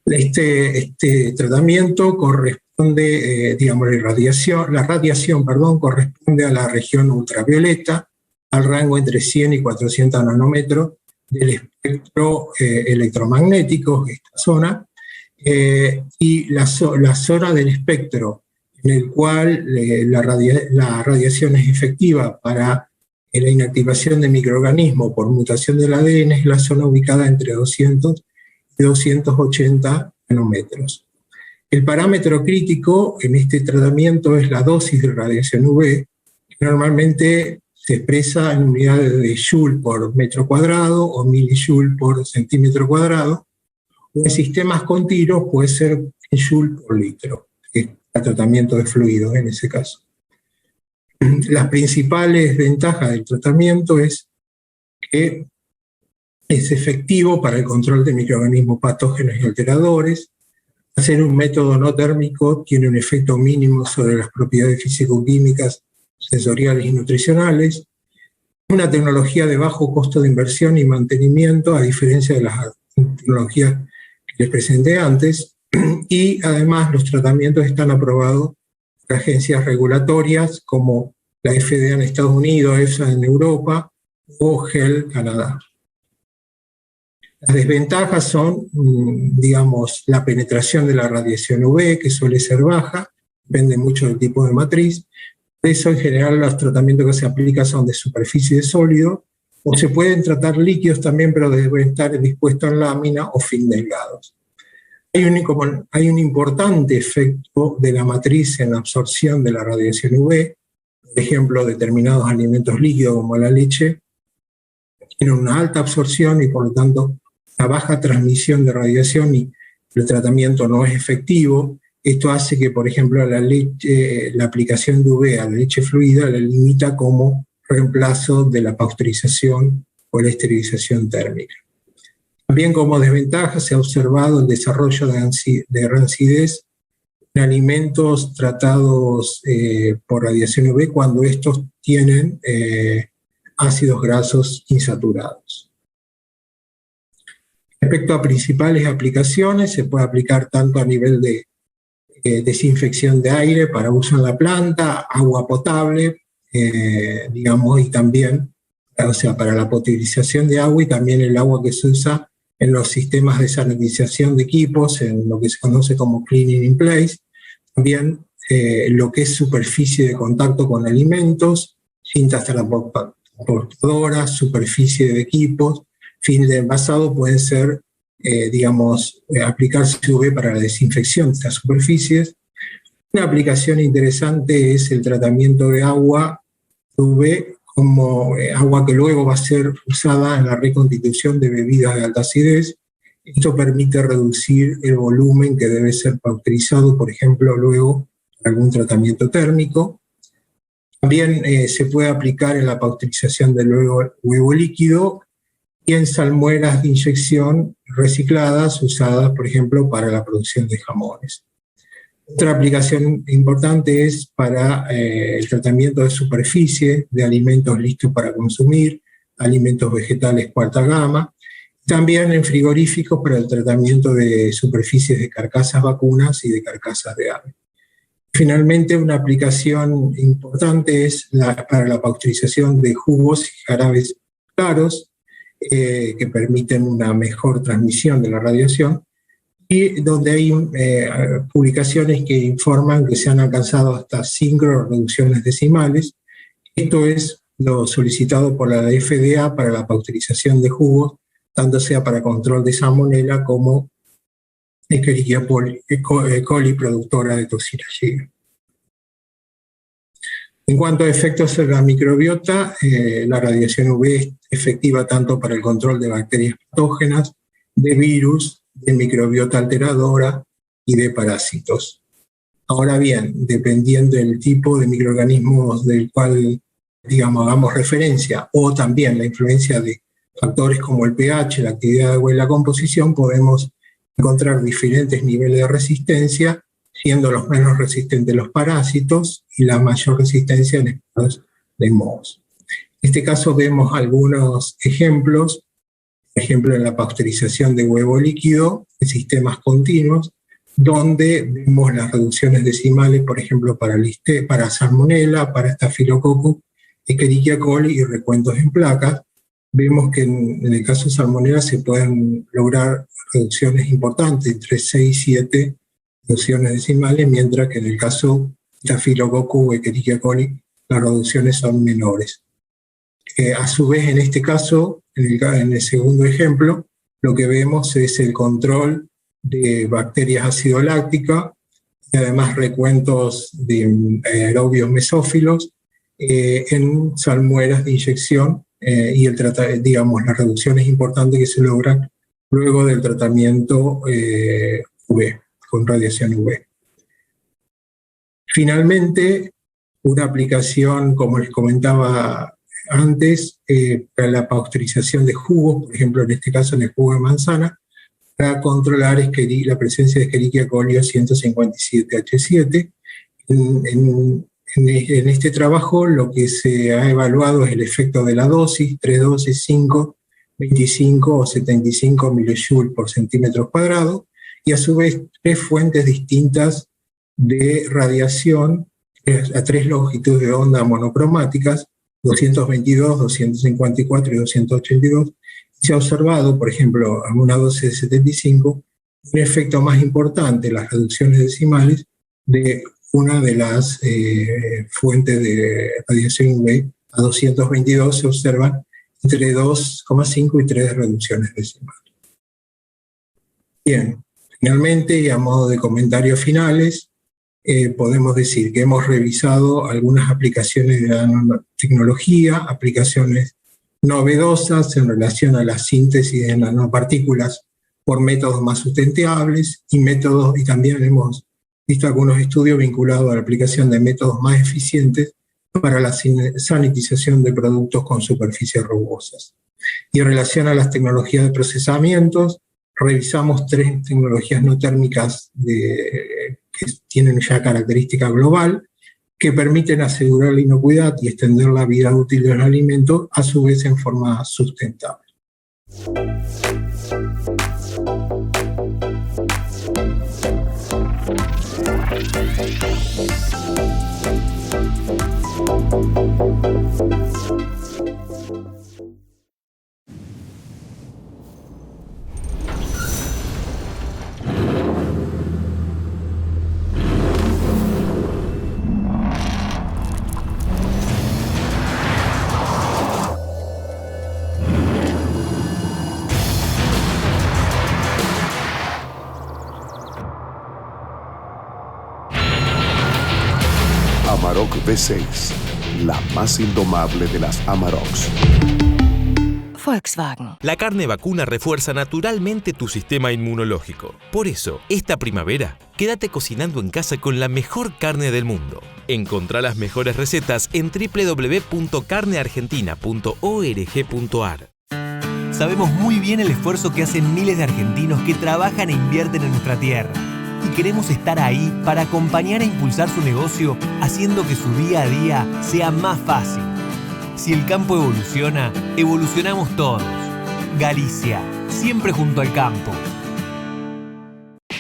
Este tratamiento corresponde, digamos, la radiación corresponde a la región ultravioleta, al rango entre 100 y 400 nanómetros del espectro electromagnético, esta zona, y la zona del espectro en el cual la radiación es efectiva para la inactivación de microorganismos por mutación del ADN es la zona ubicada entre 200 y 280 nanómetros. El parámetro crítico en este tratamiento es la dosis de radiación UV, que normalmente se expresa en unidades de joule por metro cuadrado o milijoule por centímetro cuadrado, o en sistemas continuos puede ser en joule por litro, que es el tratamiento de fluidos en ese caso. Las principales ventajas del tratamiento es que es efectivo para el control de microorganismos patógenos y alteradores. Hacer un método no térmico tiene un efecto mínimo sobre las propiedades físico-químicas, sensoriales y nutricionales. Una tecnología de bajo costo de inversión y mantenimiento, a diferencia de las tecnologías que les presenté antes, y además los tratamientos están aprobados por agencias regulatorias como la FDA en Estados Unidos, EFSA en Europa o GEL Canadá. Las desventajas son, digamos, la penetración de la radiación UV, que suele ser baja, depende mucho del tipo de matriz. Por eso, en general, los tratamientos que se aplican son de superficie de sólido, o se pueden tratar líquidos también, pero deben estar dispuestos en lámina o film delgados. Hay un importante efecto de la matriz en la absorción de la radiación UV. Por ejemplo, determinados alimentos líquidos como la leche tienen una alta absorción y por lo tanto una baja transmisión de radiación y el tratamiento no es efectivo. Esto hace que, por ejemplo, la aplicación de UV a la leche fluida la limita como reemplazo de la pasteurización o la esterilización térmica. También como desventaja se ha observado el desarrollo de rancidez en alimentos tratados por radiación UV cuando estos tienen ácidos grasos insaturados. Respecto a principales aplicaciones, se puede aplicar tanto a nivel de desinfección de aire para uso en la planta, agua potable, digamos, y también, o sea, para la potabilización de agua y también el agua que se usa en los sistemas de sanitización de equipos, en lo que se conoce como cleaning in place, también lo que es superficie de contacto con alimentos, cintas transportadoras, superficie de equipos, film de envasado pueden ser, digamos, aplicarse UV para la desinfección de estas superficies. Una aplicación interesante es el tratamiento de agua UV como agua que luego va a ser usada en la reconstitución de bebidas de alta acidez. Esto permite reducir el volumen que debe ser pausterizado, por ejemplo, luego para algún tratamiento térmico. También se puede aplicar en la pasteurización del huevo líquido y en salmueras de inyección recicladas usadas, por ejemplo, para la producción de jamones. Otra aplicación importante es para el tratamiento de superficie de alimentos listos para consumir, alimentos vegetales cuarta gama, también en frigoríficos para el tratamiento de superficies de carcasas vacunas y de carcasas de ave. Finalmente, una aplicación importante es para la pasteurización de jugos y jarabes claros, que permiten una mejor transmisión de la radiación, y donde hay publicaciones que informan que se han alcanzado hasta 5 reducciones decimales. Esto es lo solicitado por la FDA para la pasteurización de jugos, tanto sea para control de salmonela como Escherichia coli productora de toxina G. En cuanto a efectos en la microbiota, la radiación UV es efectiva tanto para el control de bacterias patógenas, de virus, de microbiota alteradora y de parásitos. Ahora bien, dependiendo del tipo de microorganismos del cual, hagamos referencia, o también la influencia de factores como el pH, la actividad de agua y la composición, podemos encontrar diferentes niveles de resistencia, siendo los menos resistentes los parásitos y la mayor resistencia en estados de mohos. En este caso vemos algunos ejemplos, por ejemplo en la pasteurización de huevo líquido en sistemas continuos, donde vemos las reducciones decimales, por ejemplo, para salmonela, para estafilococcus, Escherichia coli y recuentos en placas. Vemos que en el caso de salmonela se pueden lograr reducciones importantes, entre 6 y 7 reducciones decimales, mientras que en el caso de Staphylococcus o Escherichia coli las reducciones son menores. A su vez, en este caso, en el segundo ejemplo, lo que vemos es el control de bacterias ácido láctica y además recuentos de aerobios mesófilos en salmueras de inyección y las reducciones importantes que se logran luego del tratamiento UV, con radiación UV. Finalmente, una aplicación, como les comentaba antes, para la pasteurización de jugos, por ejemplo, en este caso en el jugo de manzana, para controlar la presencia de Escherichia coli 157H7. En este trabajo lo que se ha evaluado es el efecto de la dosis, 3 dosis, 5, 25 o 75 millijoules por centímetro cuadrado, y a su vez 3 fuentes distintas de radiación a 3 longitudes de onda monocromáticas, 222, 254 y 282. Se ha observado, por ejemplo, a una dosis de 75, un efecto más importante, las reducciones decimales, de una de las fuentes de radiación UV a 222 se observan entre 2,5 y 3 reducciones decimales. Bien, finalmente, y a modo de comentarios finales, podemos decir que hemos revisado algunas aplicaciones de nanotecnología, aplicaciones novedosas en relación a la síntesis de nanopartículas por métodos más sustentables y también hemos visto algunos estudios vinculados a la aplicación de métodos más eficientes para la sanitización de productos con superficies rugosas. Y en relación a las tecnologías de procesamientos, revisamos 3 tecnologías no térmicas que tienen ya característica global, que permiten asegurar la inocuidad y extender la vida útil del alimento, a su vez en forma sustentable. Amarok V6, la más indomable de las Amaroks. Volkswagen. La carne vacuna refuerza naturalmente tu sistema inmunológico. Por eso, esta primavera, quédate cocinando en casa con la mejor carne del mundo. Encontrá las mejores recetas en www.carneargentina.org.ar. Sabemos muy bien el esfuerzo que hacen miles de argentinos que trabajan e invierten en nuestra tierra. Y queremos estar ahí para acompañar e impulsar su negocio, haciendo que su día a día sea más fácil. Si el campo evoluciona, evolucionamos todos. Galicia, siempre junto al campo.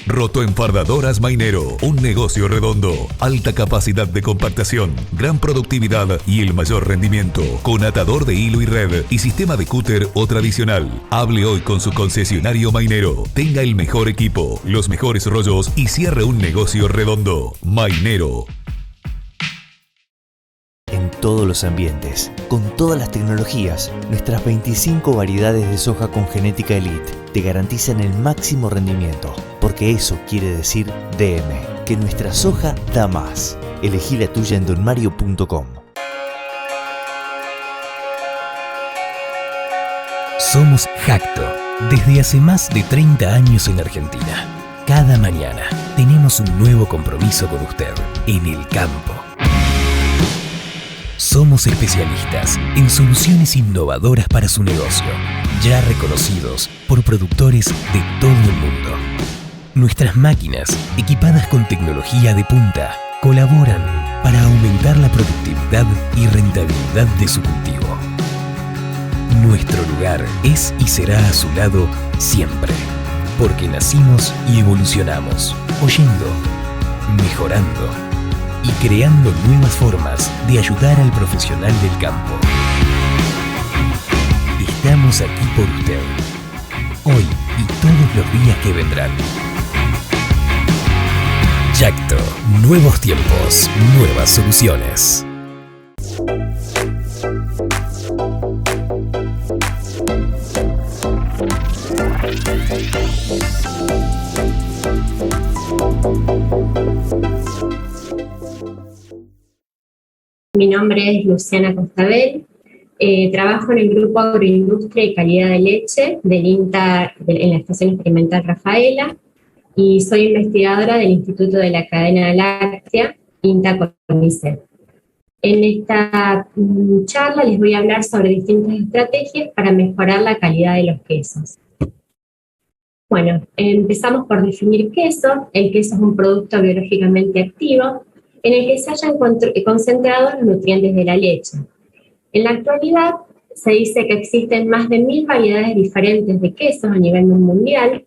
Rotoenfardadoras Mainero, un negocio redondo, alta capacidad de compactación, gran productividad y el mayor rendimiento, con atador de hilo y red y sistema de cúter o tradicional. Hable hoy con su concesionario Mainero, tenga el mejor equipo, los mejores rollos y cierre un negocio redondo. Mainero. En todos los ambientes, con todas las tecnologías, nuestras 25 variedades de soja con genética elite te garantizan el máximo rendimiento, porque eso quiere decir DM, que nuestra soja da más. Elegí la tuya en donmario.com. Somos Jacto, desde hace más de 30 años en Argentina. Cada mañana tenemos un nuevo compromiso con usted en el campo. Somos especialistas en soluciones innovadoras para su negocio, ya reconocidos por productores de todo el mundo. Nuestras máquinas, equipadas con tecnología de punta, colaboran para aumentar la productividad y rentabilidad de su cultivo. Nuestro lugar es y será a su lado siempre, porque nacimos y evolucionamos, oyendo, mejorando y creando nuevas formas de ayudar al profesional del campo. Estamos aquí por usted, hoy y todos los días que vendrán. Jacto, nuevos tiempos, nuevas soluciones. Mi nombre es Luciana Costabel, trabajo en el Grupo Agroindustria y Calidad de Leche del INTA en la Estación Experimental Rafaela y soy investigadora del Instituto de la Cadena Láctea, INTA CONICET. En esta charla les voy a hablar sobre distintas estrategias para mejorar la calidad de los quesos. Bueno, empezamos por definir queso. El queso es un producto biológicamente activo en el que se hayan concentrado los nutrientes de la leche. En la actualidad se dice que existen más de 1000 variedades diferentes de quesos a nivel mundial,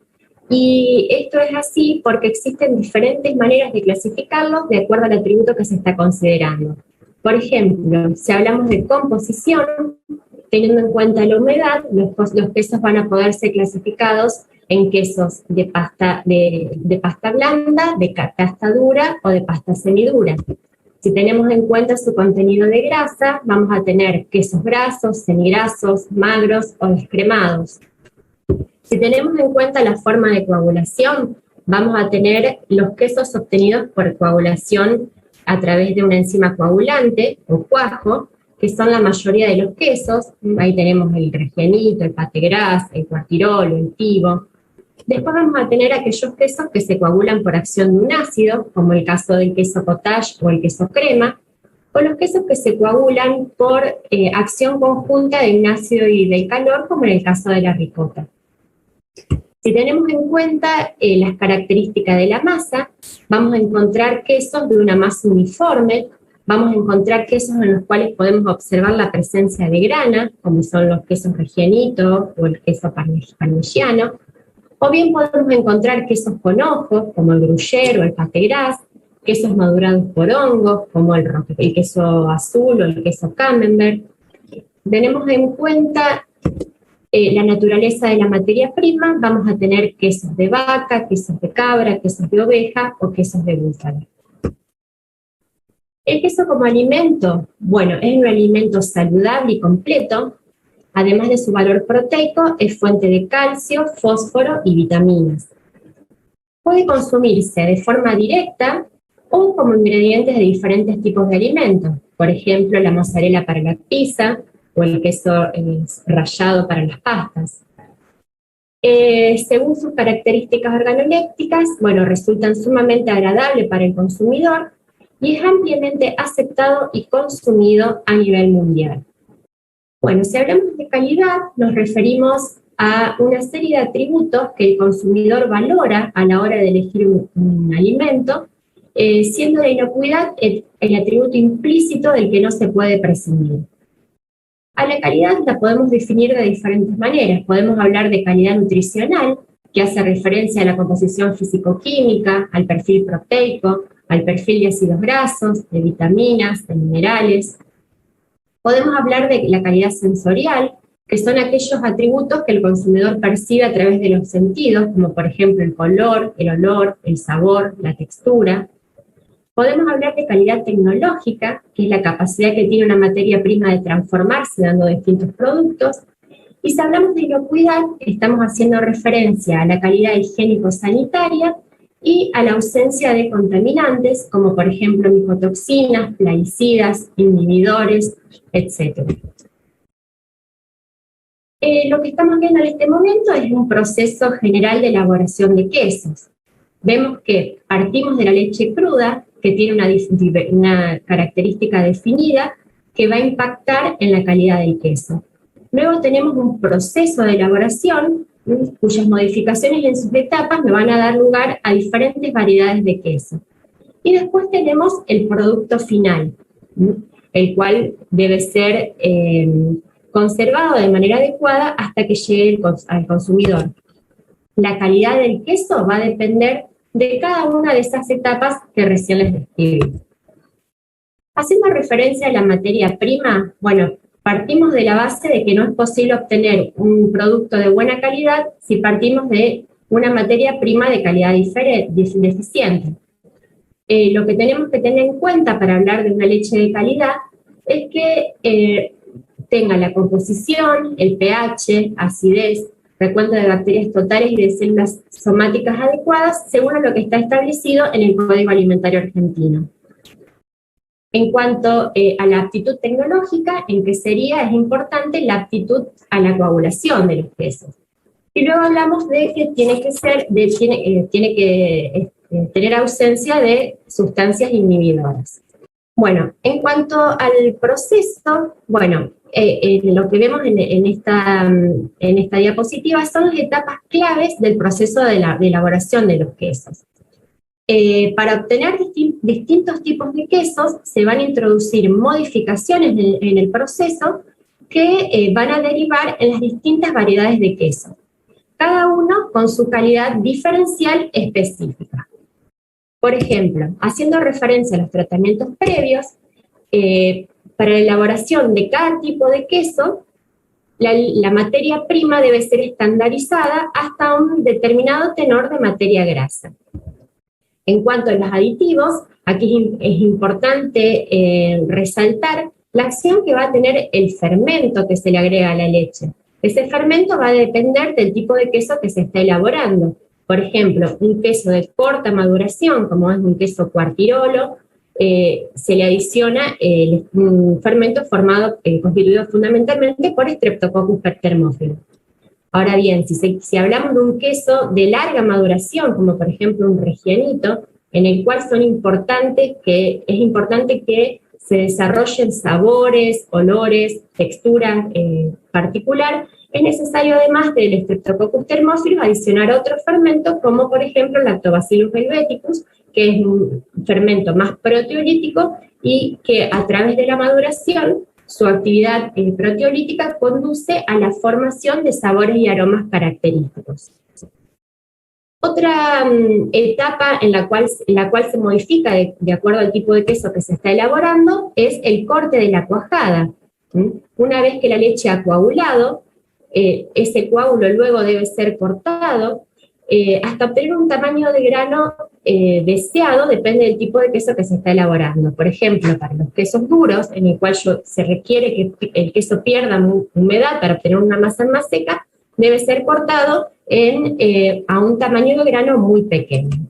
y esto es así porque existen diferentes maneras de clasificarlos de acuerdo al atributo que se está considerando. Por ejemplo, si hablamos de composición, teniendo en cuenta la humedad, los quesos van a poder ser clasificados en quesos de pasta blanda, de pasta dura o de pasta semidura. Si tenemos en cuenta su contenido de grasa, vamos a tener quesos grasos, semigrasos, magros o descremados. Si tenemos en cuenta la forma de coagulación, vamos a tener los quesos obtenidos por coagulación a través de una enzima coagulante o cuajo, que son la mayoría de los quesos. Ahí tenemos el regianito, el pate gras, el cuartirolo, el tivo. Después vamos a tener aquellos quesos que se coagulan por acción de un ácido, como el caso del queso cottage o el queso crema, o los quesos que se coagulan por acción conjunta de un ácido y del calor, como en el caso de la ricota. Si tenemos en cuenta las características de la masa, vamos a encontrar quesos de una masa uniforme, vamos a encontrar quesos en los cuales podemos observar la presencia de grana, como son los quesos regianito o el queso parmigiano, o bien podemos encontrar quesos con ojos, como el gruyère o el pate gras, quesos madurados por hongos, como el queso azul o el queso camembert. Tenemos en cuenta la naturaleza de la materia prima, vamos a tener quesos de vaca, quesos de cabra, quesos de oveja o quesos de búfalo. El queso como alimento, bueno, es un alimento saludable y completo. Además de su valor proteico, es fuente de calcio, fósforo y vitaminas. Puede consumirse de forma directa o como ingredientes de diferentes tipos de alimentos. Por ejemplo, la mozzarella para la pizza o el queso rallado para las pastas. Según sus características organolépticas, bueno, resultan sumamente agradables para el consumidor y es ampliamente aceptado y consumido a nivel mundial. Bueno, si hablamos de calidad, nos referimos a una serie de atributos que el consumidor valora a la hora de elegir un alimento, siendo la inocuidad el atributo implícito del que no se puede prescindir. A la calidad la podemos definir de diferentes maneras. Podemos hablar de calidad nutricional, que hace referencia a la composición físico-química, al perfil proteico, al perfil de ácidos grasos, de vitaminas, de minerales. Podemos hablar de la calidad sensorial, que son aquellos atributos que el consumidor percibe a través de los sentidos, como por ejemplo el color, el olor, el sabor, la textura. Podemos hablar de calidad tecnológica, que es la capacidad que tiene una materia prima de transformarse dando distintos productos. Y si hablamos de inocuidad, estamos haciendo referencia a la calidad higiénico-sanitaria y a la ausencia de contaminantes, como por ejemplo micotoxinas, plaguicidas, inhibidores, etc. Lo que estamos viendo en este momento es un proceso general de elaboración de quesos. Vemos que partimos de la leche cruda, que tiene una característica definida que va a impactar en la calidad del queso. Luego tenemos un proceso de elaboración cuyas modificaciones en sus etapas me van a dar lugar a diferentes variedades de queso. Y después tenemos el producto final, el cual debe ser conservado de manera adecuada hasta que llegue al consumidor. La calidad del queso va a depender de cada una de esas etapas que recién les describí. Haciendo referencia a la materia prima, bueno, partimos de la base de que no es posible obtener un producto de buena calidad si partimos de una materia prima de calidad deficiente. Lo que tenemos que tener en cuenta para hablar de una leche de calidad es que tenga la composición, el pH, acidez, recuento de bacterias totales y de células somáticas adecuadas, según lo que está establecido en el Código Alimentario Argentino. En cuanto a la aptitud tecnológica, en que sería, es importante la aptitud a la coagulación de los quesos. Y luego hablamos de que tiene que tener ausencia de sustancias inhibidoras. Bueno, en cuanto al proceso, bueno, lo que vemos en esta diapositiva son las etapas claves del proceso de elaboración de los quesos. Para obtener distintos tipos de quesos se van a introducir modificaciones en el proceso que van a derivar en las distintas variedades de queso, cada uno con su calidad diferencial específica. Por ejemplo, haciendo referencia a los tratamientos previos, para la elaboración de cada tipo de queso, la materia prima debe ser estandarizada hasta un determinado tenor de materia grasa. En cuanto a los aditivos, aquí es importante resaltar la acción que va a tener el fermento que se le agrega a la leche. Ese fermento va a depender del tipo de queso que se está elaborando. Por ejemplo, un queso de corta maduración, como es un queso Quartirolo, se le adiciona un fermento constituido fundamentalmente por Streptococcus thermophilus. Ahora bien, si hablamos de un queso de larga maduración, como por ejemplo un Reggianito, en el cual es importante que se desarrollen sabores, olores, textura particular, es necesario además del Streptococcus thermophilus adicionar otro fermento, como por ejemplo Lactobacillus helveticus, que es un fermento más proteolítico y que a través de la maduración su actividad proteolítica conduce a la formación de sabores y aromas característicos. Otra etapa en la cual se modifica de acuerdo al tipo de queso que se está elaborando es el corte de la cuajada. Una vez que la leche ha coagulado, ese coágulo luego debe ser cortado hasta obtener un tamaño de grano deseado, depende del tipo de queso que se está elaborando. Por ejemplo, para los quesos duros, en el cual se requiere que el queso pierda humedad para obtener una masa más seca, debe ser cortado a un tamaño de grano muy pequeño.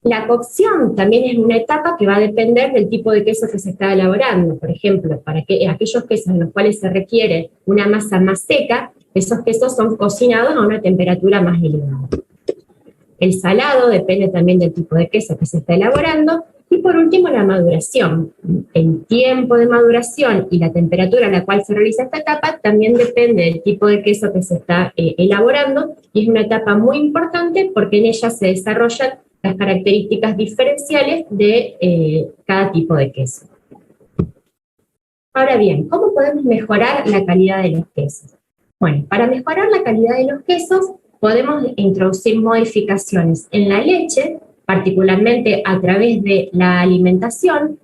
La cocción también es una etapa que va a depender del tipo de queso que se está elaborando. Por ejemplo, para aquellos quesos en los cuales se requiere una masa más seca, esos quesos son cocinados a una temperatura más elevada. El salado depende también del tipo de queso que se está elaborando, Y por último, la maduración. El tiempo de maduración y la temperatura a la cual se realiza esta etapa también depende del tipo de queso que se está elaborando, y es una etapa muy importante porque en ella se desarrollan las características diferenciales de cada tipo de queso. Ahora bien, ¿cómo podemos mejorar la calidad de los quesos? Bueno, para mejorar la calidad de los quesos podemos introducir modificaciones en la leche, particularmente a través de la alimentación,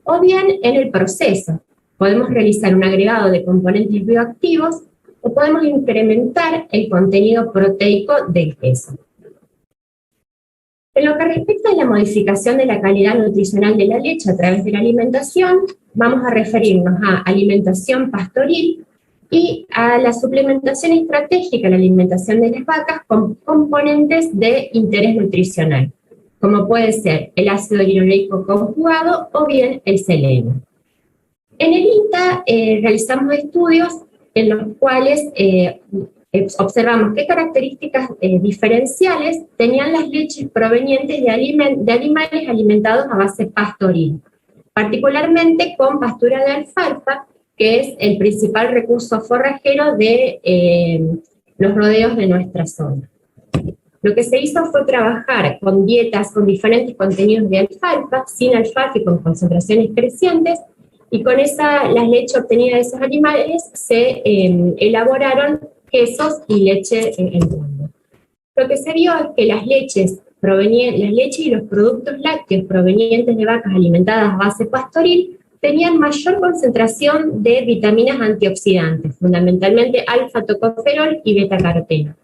o bien en el proceso. Podemos realizar un agregado de componentes bioactivos o podemos incrementar el contenido proteico del queso. En lo que respecta a la modificación de la calidad nutricional de la leche a través de la alimentación, vamos a referirnos a alimentación pastoril y a la suplementación estratégica en la alimentación de las vacas con componentes de interés nutricional, como puede ser el ácido linoleico conjugado o bien el selenio. En el INTA realizamos estudios en los cuales observamos qué características diferenciales tenían las leches provenientes de animales alimentados a base pastoril, particularmente con pastura de alfalfa, que es el principal recurso forrajero de los rodeos de nuestra zona. Lo que se hizo fue trabajar con dietas con diferentes contenidos de alfalfa, sin alfalfa y con concentraciones crecientes, y con las leches obtenidas de esos animales se elaboraron quesos y leche en polvo. Lo que se vio es que las leches y los productos lácteos provenientes de vacas alimentadas a base pastoril tenían mayor concentración de vitaminas antioxidantes, fundamentalmente alfa-tocoferol y beta-caroteno.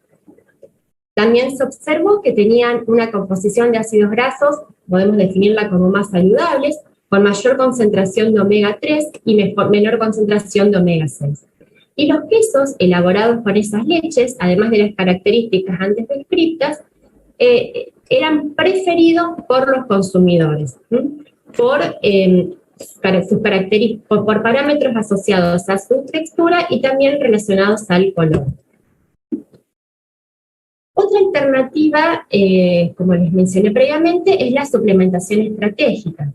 También se observó que tenían una composición de ácidos grasos, podemos definirla como más saludables, con mayor concentración de omega 3 y menor concentración de omega 6. Y los quesos elaborados con esas leches, además de las características antes descritas, eran preferidos por los consumidores, por parámetros asociados a su textura y también relacionados al color. Otra alternativa, como les mencioné previamente, es la suplementación estratégica.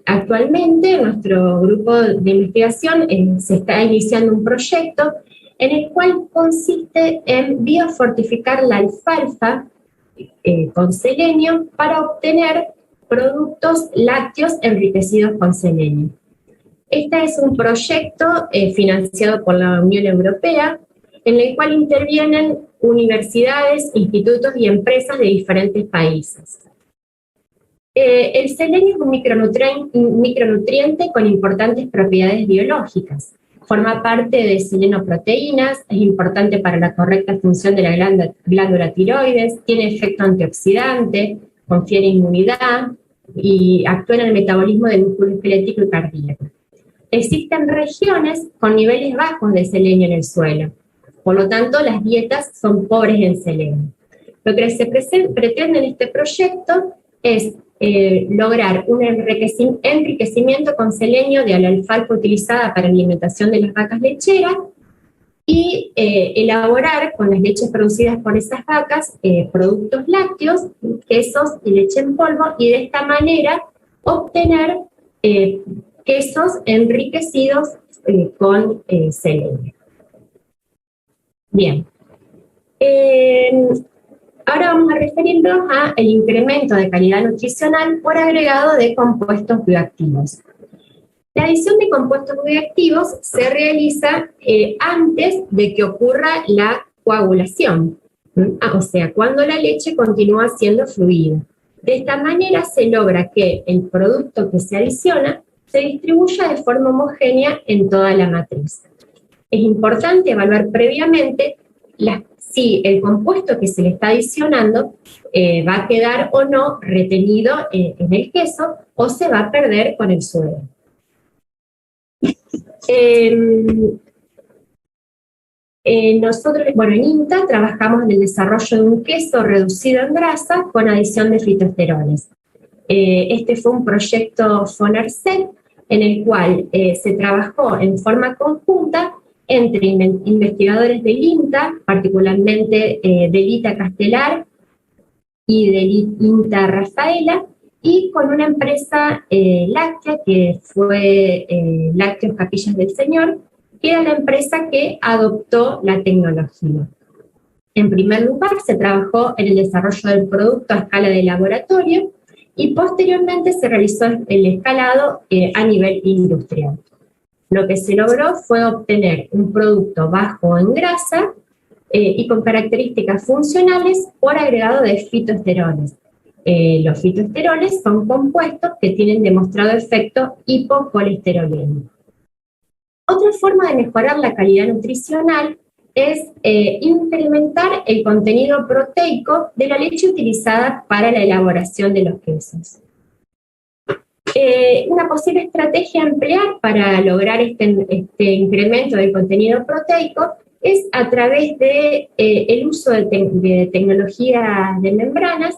Actualmente, nuestro grupo de investigación se está iniciando un proyecto en el cual consiste en biofortificar la alfalfa con selenio para obtener productos lácteos enriquecidos con selenio. Este es un proyecto financiado por la Unión Europea, en el cual intervienen universidades, institutos y empresas de diferentes países. El selenio es un micronutriente con importantes propiedades biológicas. Forma parte de selenoproteínas, es importante para la correcta función de la glándula tiroides, tiene efecto antioxidante, confiere inmunidad y actúa en el metabolismo del músculo esquelético y cardíaco. Existen regiones con niveles bajos de selenio en el suelo, por lo tanto las dietas son pobres en selenio. Lo que se pretende en este proyecto es lograr un enriquecimiento con selenio de la alfalfa utilizada para la alimentación de las vacas lecheras y elaborar con las leches producidas por esas vacas productos lácteos, quesos y leche en polvo, y de esta manera obtener quesos enriquecidos con selenio. Bien. Ahora vamos a referirnos al incremento de calidad nutricional por agregado de compuestos bioactivos. La adición de compuestos bioactivos se realiza antes de que ocurra la coagulación, o sea, cuando la leche continúa siendo fluida. De esta manera se logra que el producto que se adiciona se distribuya de forma homogénea en toda la matriz. Es importante evaluar previamente si el compuesto que se le está adicionando va a quedar o no retenido en el queso o se va a perder con el suero. Nosotros, en INTA trabajamos en el desarrollo de un queso reducido en grasa con adición de fitoesteroles. Este fue un proyecto FONARSET en el cual se trabajó en forma conjunta entre investigadores del INTA, particularmente del ITA Castelar y del INTA Rafaela, y con una empresa láctea que fue Lácteos Capillas del Señor, que era la empresa que adoptó la tecnología. En primer lugar, se trabajó en el desarrollo del producto a escala de laboratorio y posteriormente se realizó el escalado a nivel industrial. Lo que se logró fue obtener un producto bajo en grasa y con características funcionales por agregado de fitoesteroles. Los fitoesteroles son compuestos que tienen demostrado efecto hipocolesterolemia. Otra forma de mejorar la calidad nutricional es incrementar el contenido proteico de la leche utilizada para la elaboración de los quesos. Una posible estrategia a emplear para lograr este incremento del contenido proteico es a través de el uso de tecnologías de membranas,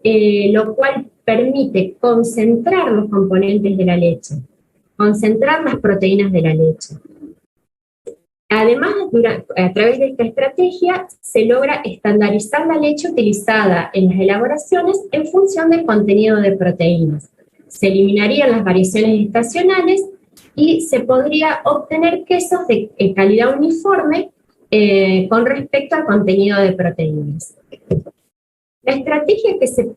lo cual permite concentrar los componentes de la leche, concentrar las proteínas de la leche. Además, a través de esta estrategia se logra estandarizar la leche utilizada en las elaboraciones en función del contenido de proteínas. Se eliminarían las variaciones estacionales y se podría obtener quesos de calidad uniforme con respecto al contenido de proteínas. La estrategia que se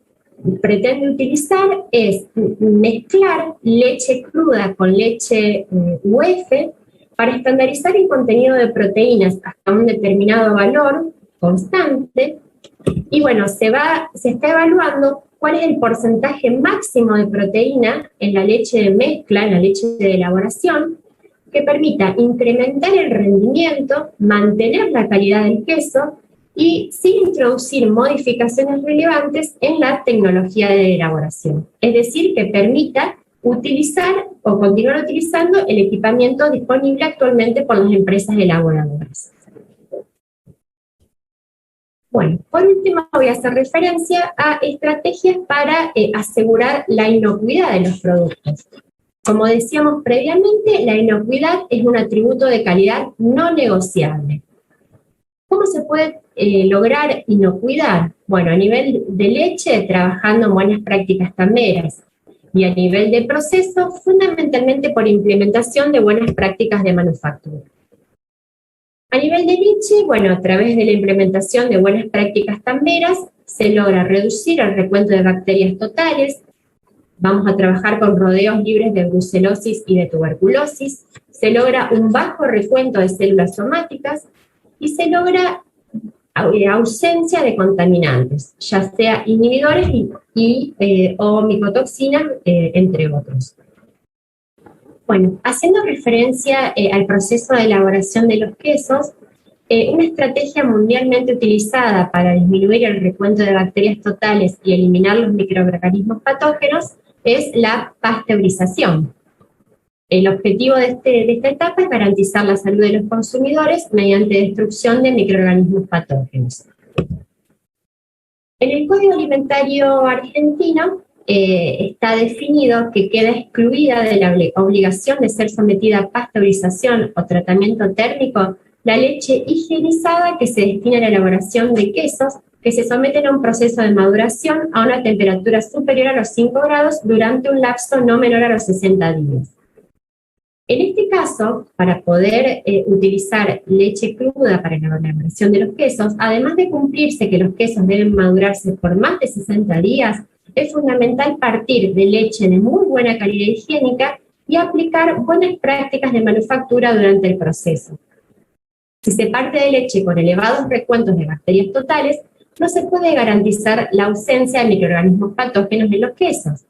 pretende utilizar es mezclar leche cruda con leche UF para estandarizar el contenido de proteínas hasta un determinado valor constante. Y bueno, se está evaluando cuál es el porcentaje máximo de proteína en la leche de mezcla, en la leche de elaboración, que permita incrementar el rendimiento, mantener la calidad del queso y sin introducir modificaciones relevantes en la tecnología de elaboración. Es decir, que permita utilizar o continuar utilizando el equipamiento disponible actualmente por las empresas elaboradoras. Bueno, por último voy a hacer referencia a estrategias para asegurar la inocuidad de los productos. Como decíamos previamente, la inocuidad es un atributo de calidad no negociable. ¿Cómo se puede lograr inocuidad? Bueno, a nivel de leche, trabajando en buenas prácticas tamberas, y a nivel de proceso, fundamentalmente por implementación de buenas prácticas de manufactura. A nivel de leche, bueno, a través de la implementación de buenas prácticas tamberas, se logra reducir el recuento de bacterias totales, vamos a trabajar con rodeos libres de brucelosis y de tuberculosis, se logra un bajo recuento de células somáticas y se logra ausencia de contaminantes, ya sea inhibidores o micotoxinas, entre otros. Bueno, haciendo referencia al proceso de elaboración de los quesos, una estrategia mundialmente utilizada para disminuir el recuento de bacterias totales y eliminar los microorganismos patógenos es la pasteurización. El objetivo de esta etapa es garantizar la salud de los consumidores mediante destrucción de microorganismos patógenos. En el Código Alimentario argentino está definido que queda excluida de la obligación de ser sometida a pasteurización o tratamiento térmico la leche higienizada que se destina a la elaboración de quesos que se someten a un proceso de maduración a una temperatura superior a los 5 grados durante un lapso no menor a los 60 días. En este caso, para poder utilizar leche cruda para la elaboración de los quesos, además de cumplirse que los quesos deben madurarse por más de 60 días, es fundamental partir de leche de muy buena calidad higiénica y aplicar buenas prácticas de manufactura durante el proceso. Si se parte de leche con elevados recuentos de bacterias totales, no se puede garantizar la ausencia de microorganismos patógenos en los quesos.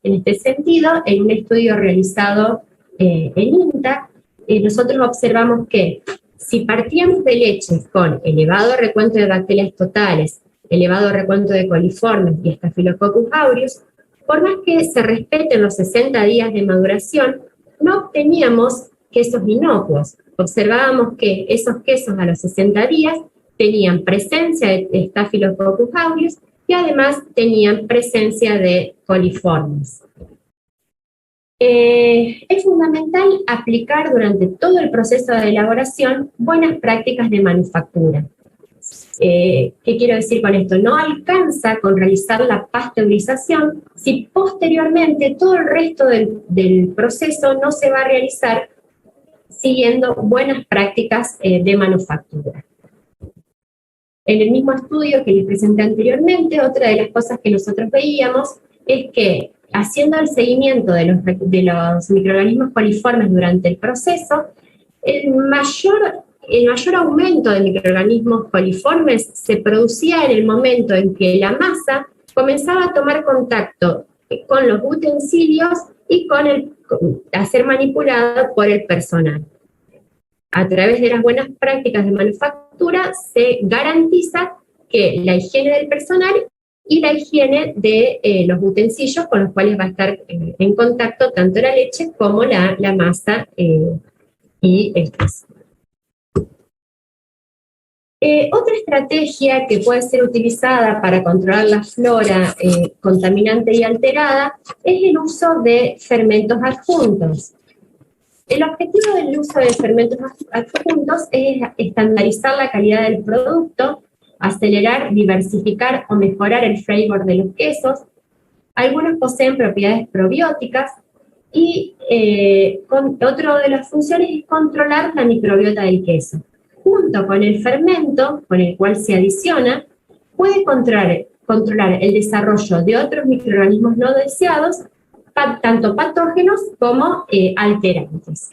En este sentido, en un estudio realizado en INTA, nosotros observamos que si partíamos de leches con elevado recuento de bacterias totales, elevado recuento de coliformes y Staphylococcus aureus, por más que se respeten los 60 días de maduración, no obteníamos quesos inocuos. Observábamos que esos quesos a los 60 días tenían presencia de Staphylococcus aureus y además tenían presencia de coliformes. Es fundamental aplicar durante todo el proceso de elaboración buenas prácticas de manufactura. ¿Qué quiero decir con esto? No alcanza con realizar la pasteurización si posteriormente todo el resto del proceso no se va a realizar siguiendo buenas prácticas de manufactura. En el mismo estudio que les presenté anteriormente, otra de las cosas que nosotros veíamos es que haciendo el seguimiento de los microorganismos coliformes durante el proceso, el mayor aumento de microorganismos coliformes se producía en el momento en que la masa comenzaba a tomar contacto con los utensilios y a ser manipulado por el personal. A través de las buenas prácticas de manufactura se garantiza que la higiene del personal y la higiene de los utensilios con los cuales va a estar en contacto tanto la leche como la masa y el queso. Otra estrategia que puede ser utilizada para controlar la flora contaminante y alterada es el uso de fermentos adjuntos. El objetivo del uso de fermentos adjuntos es estandarizar la calidad del producto, acelerar, diversificar o mejorar el flavor de los quesos. Algunos poseen propiedades probióticas y otra de las funciones es controlar la microbiota del queso. Junto con el fermento con el cual se adiciona, puede controlar el desarrollo de otros microorganismos no deseados, tanto patógenos como alterantes.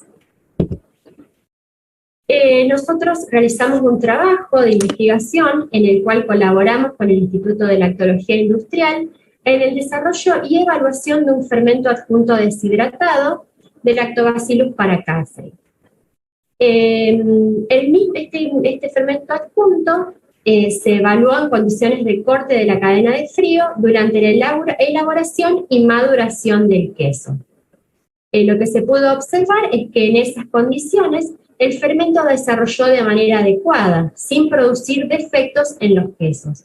Nosotros realizamos un trabajo de investigación en el cual colaboramos con el Instituto de Lactología Industrial en el desarrollo y evaluación de un fermento adjunto deshidratado de Lactobacillus paracasei. Este fermento adjunto se evaluó en condiciones de corte de la cadena de frío durante la elaboración y maduración del queso. Lo que se pudo observar es que en esas condiciones el fermento desarrolló de manera adecuada, sin producir defectos en los quesos.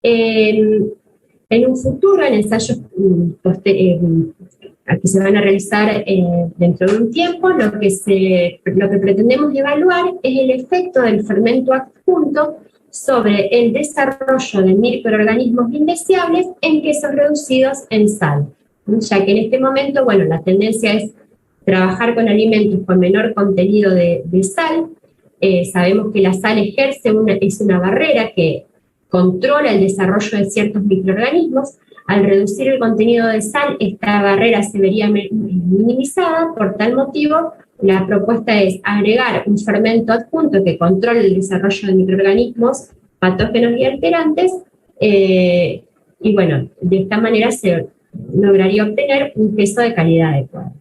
En un futuro, en ensayos que se van a realizar dentro de un tiempo, lo que pretendemos evaluar es el efecto del fermento adjunto sobre el desarrollo de microorganismos indeseables en quesos reducidos en sal, ya que en este momento, bueno, la tendencia es trabajar con alimentos con menor contenido de sal. Sabemos que la sal es una barrera que controla el desarrollo de ciertos microorganismos. Al reducir el contenido de sal, esta barrera se vería minimizada. Por tal motivo, la propuesta es agregar un fermento adjunto que controle el desarrollo de microorganismos patógenos y alterantes, y bueno, de esta manera se lograría obtener un queso de calidad adecuada.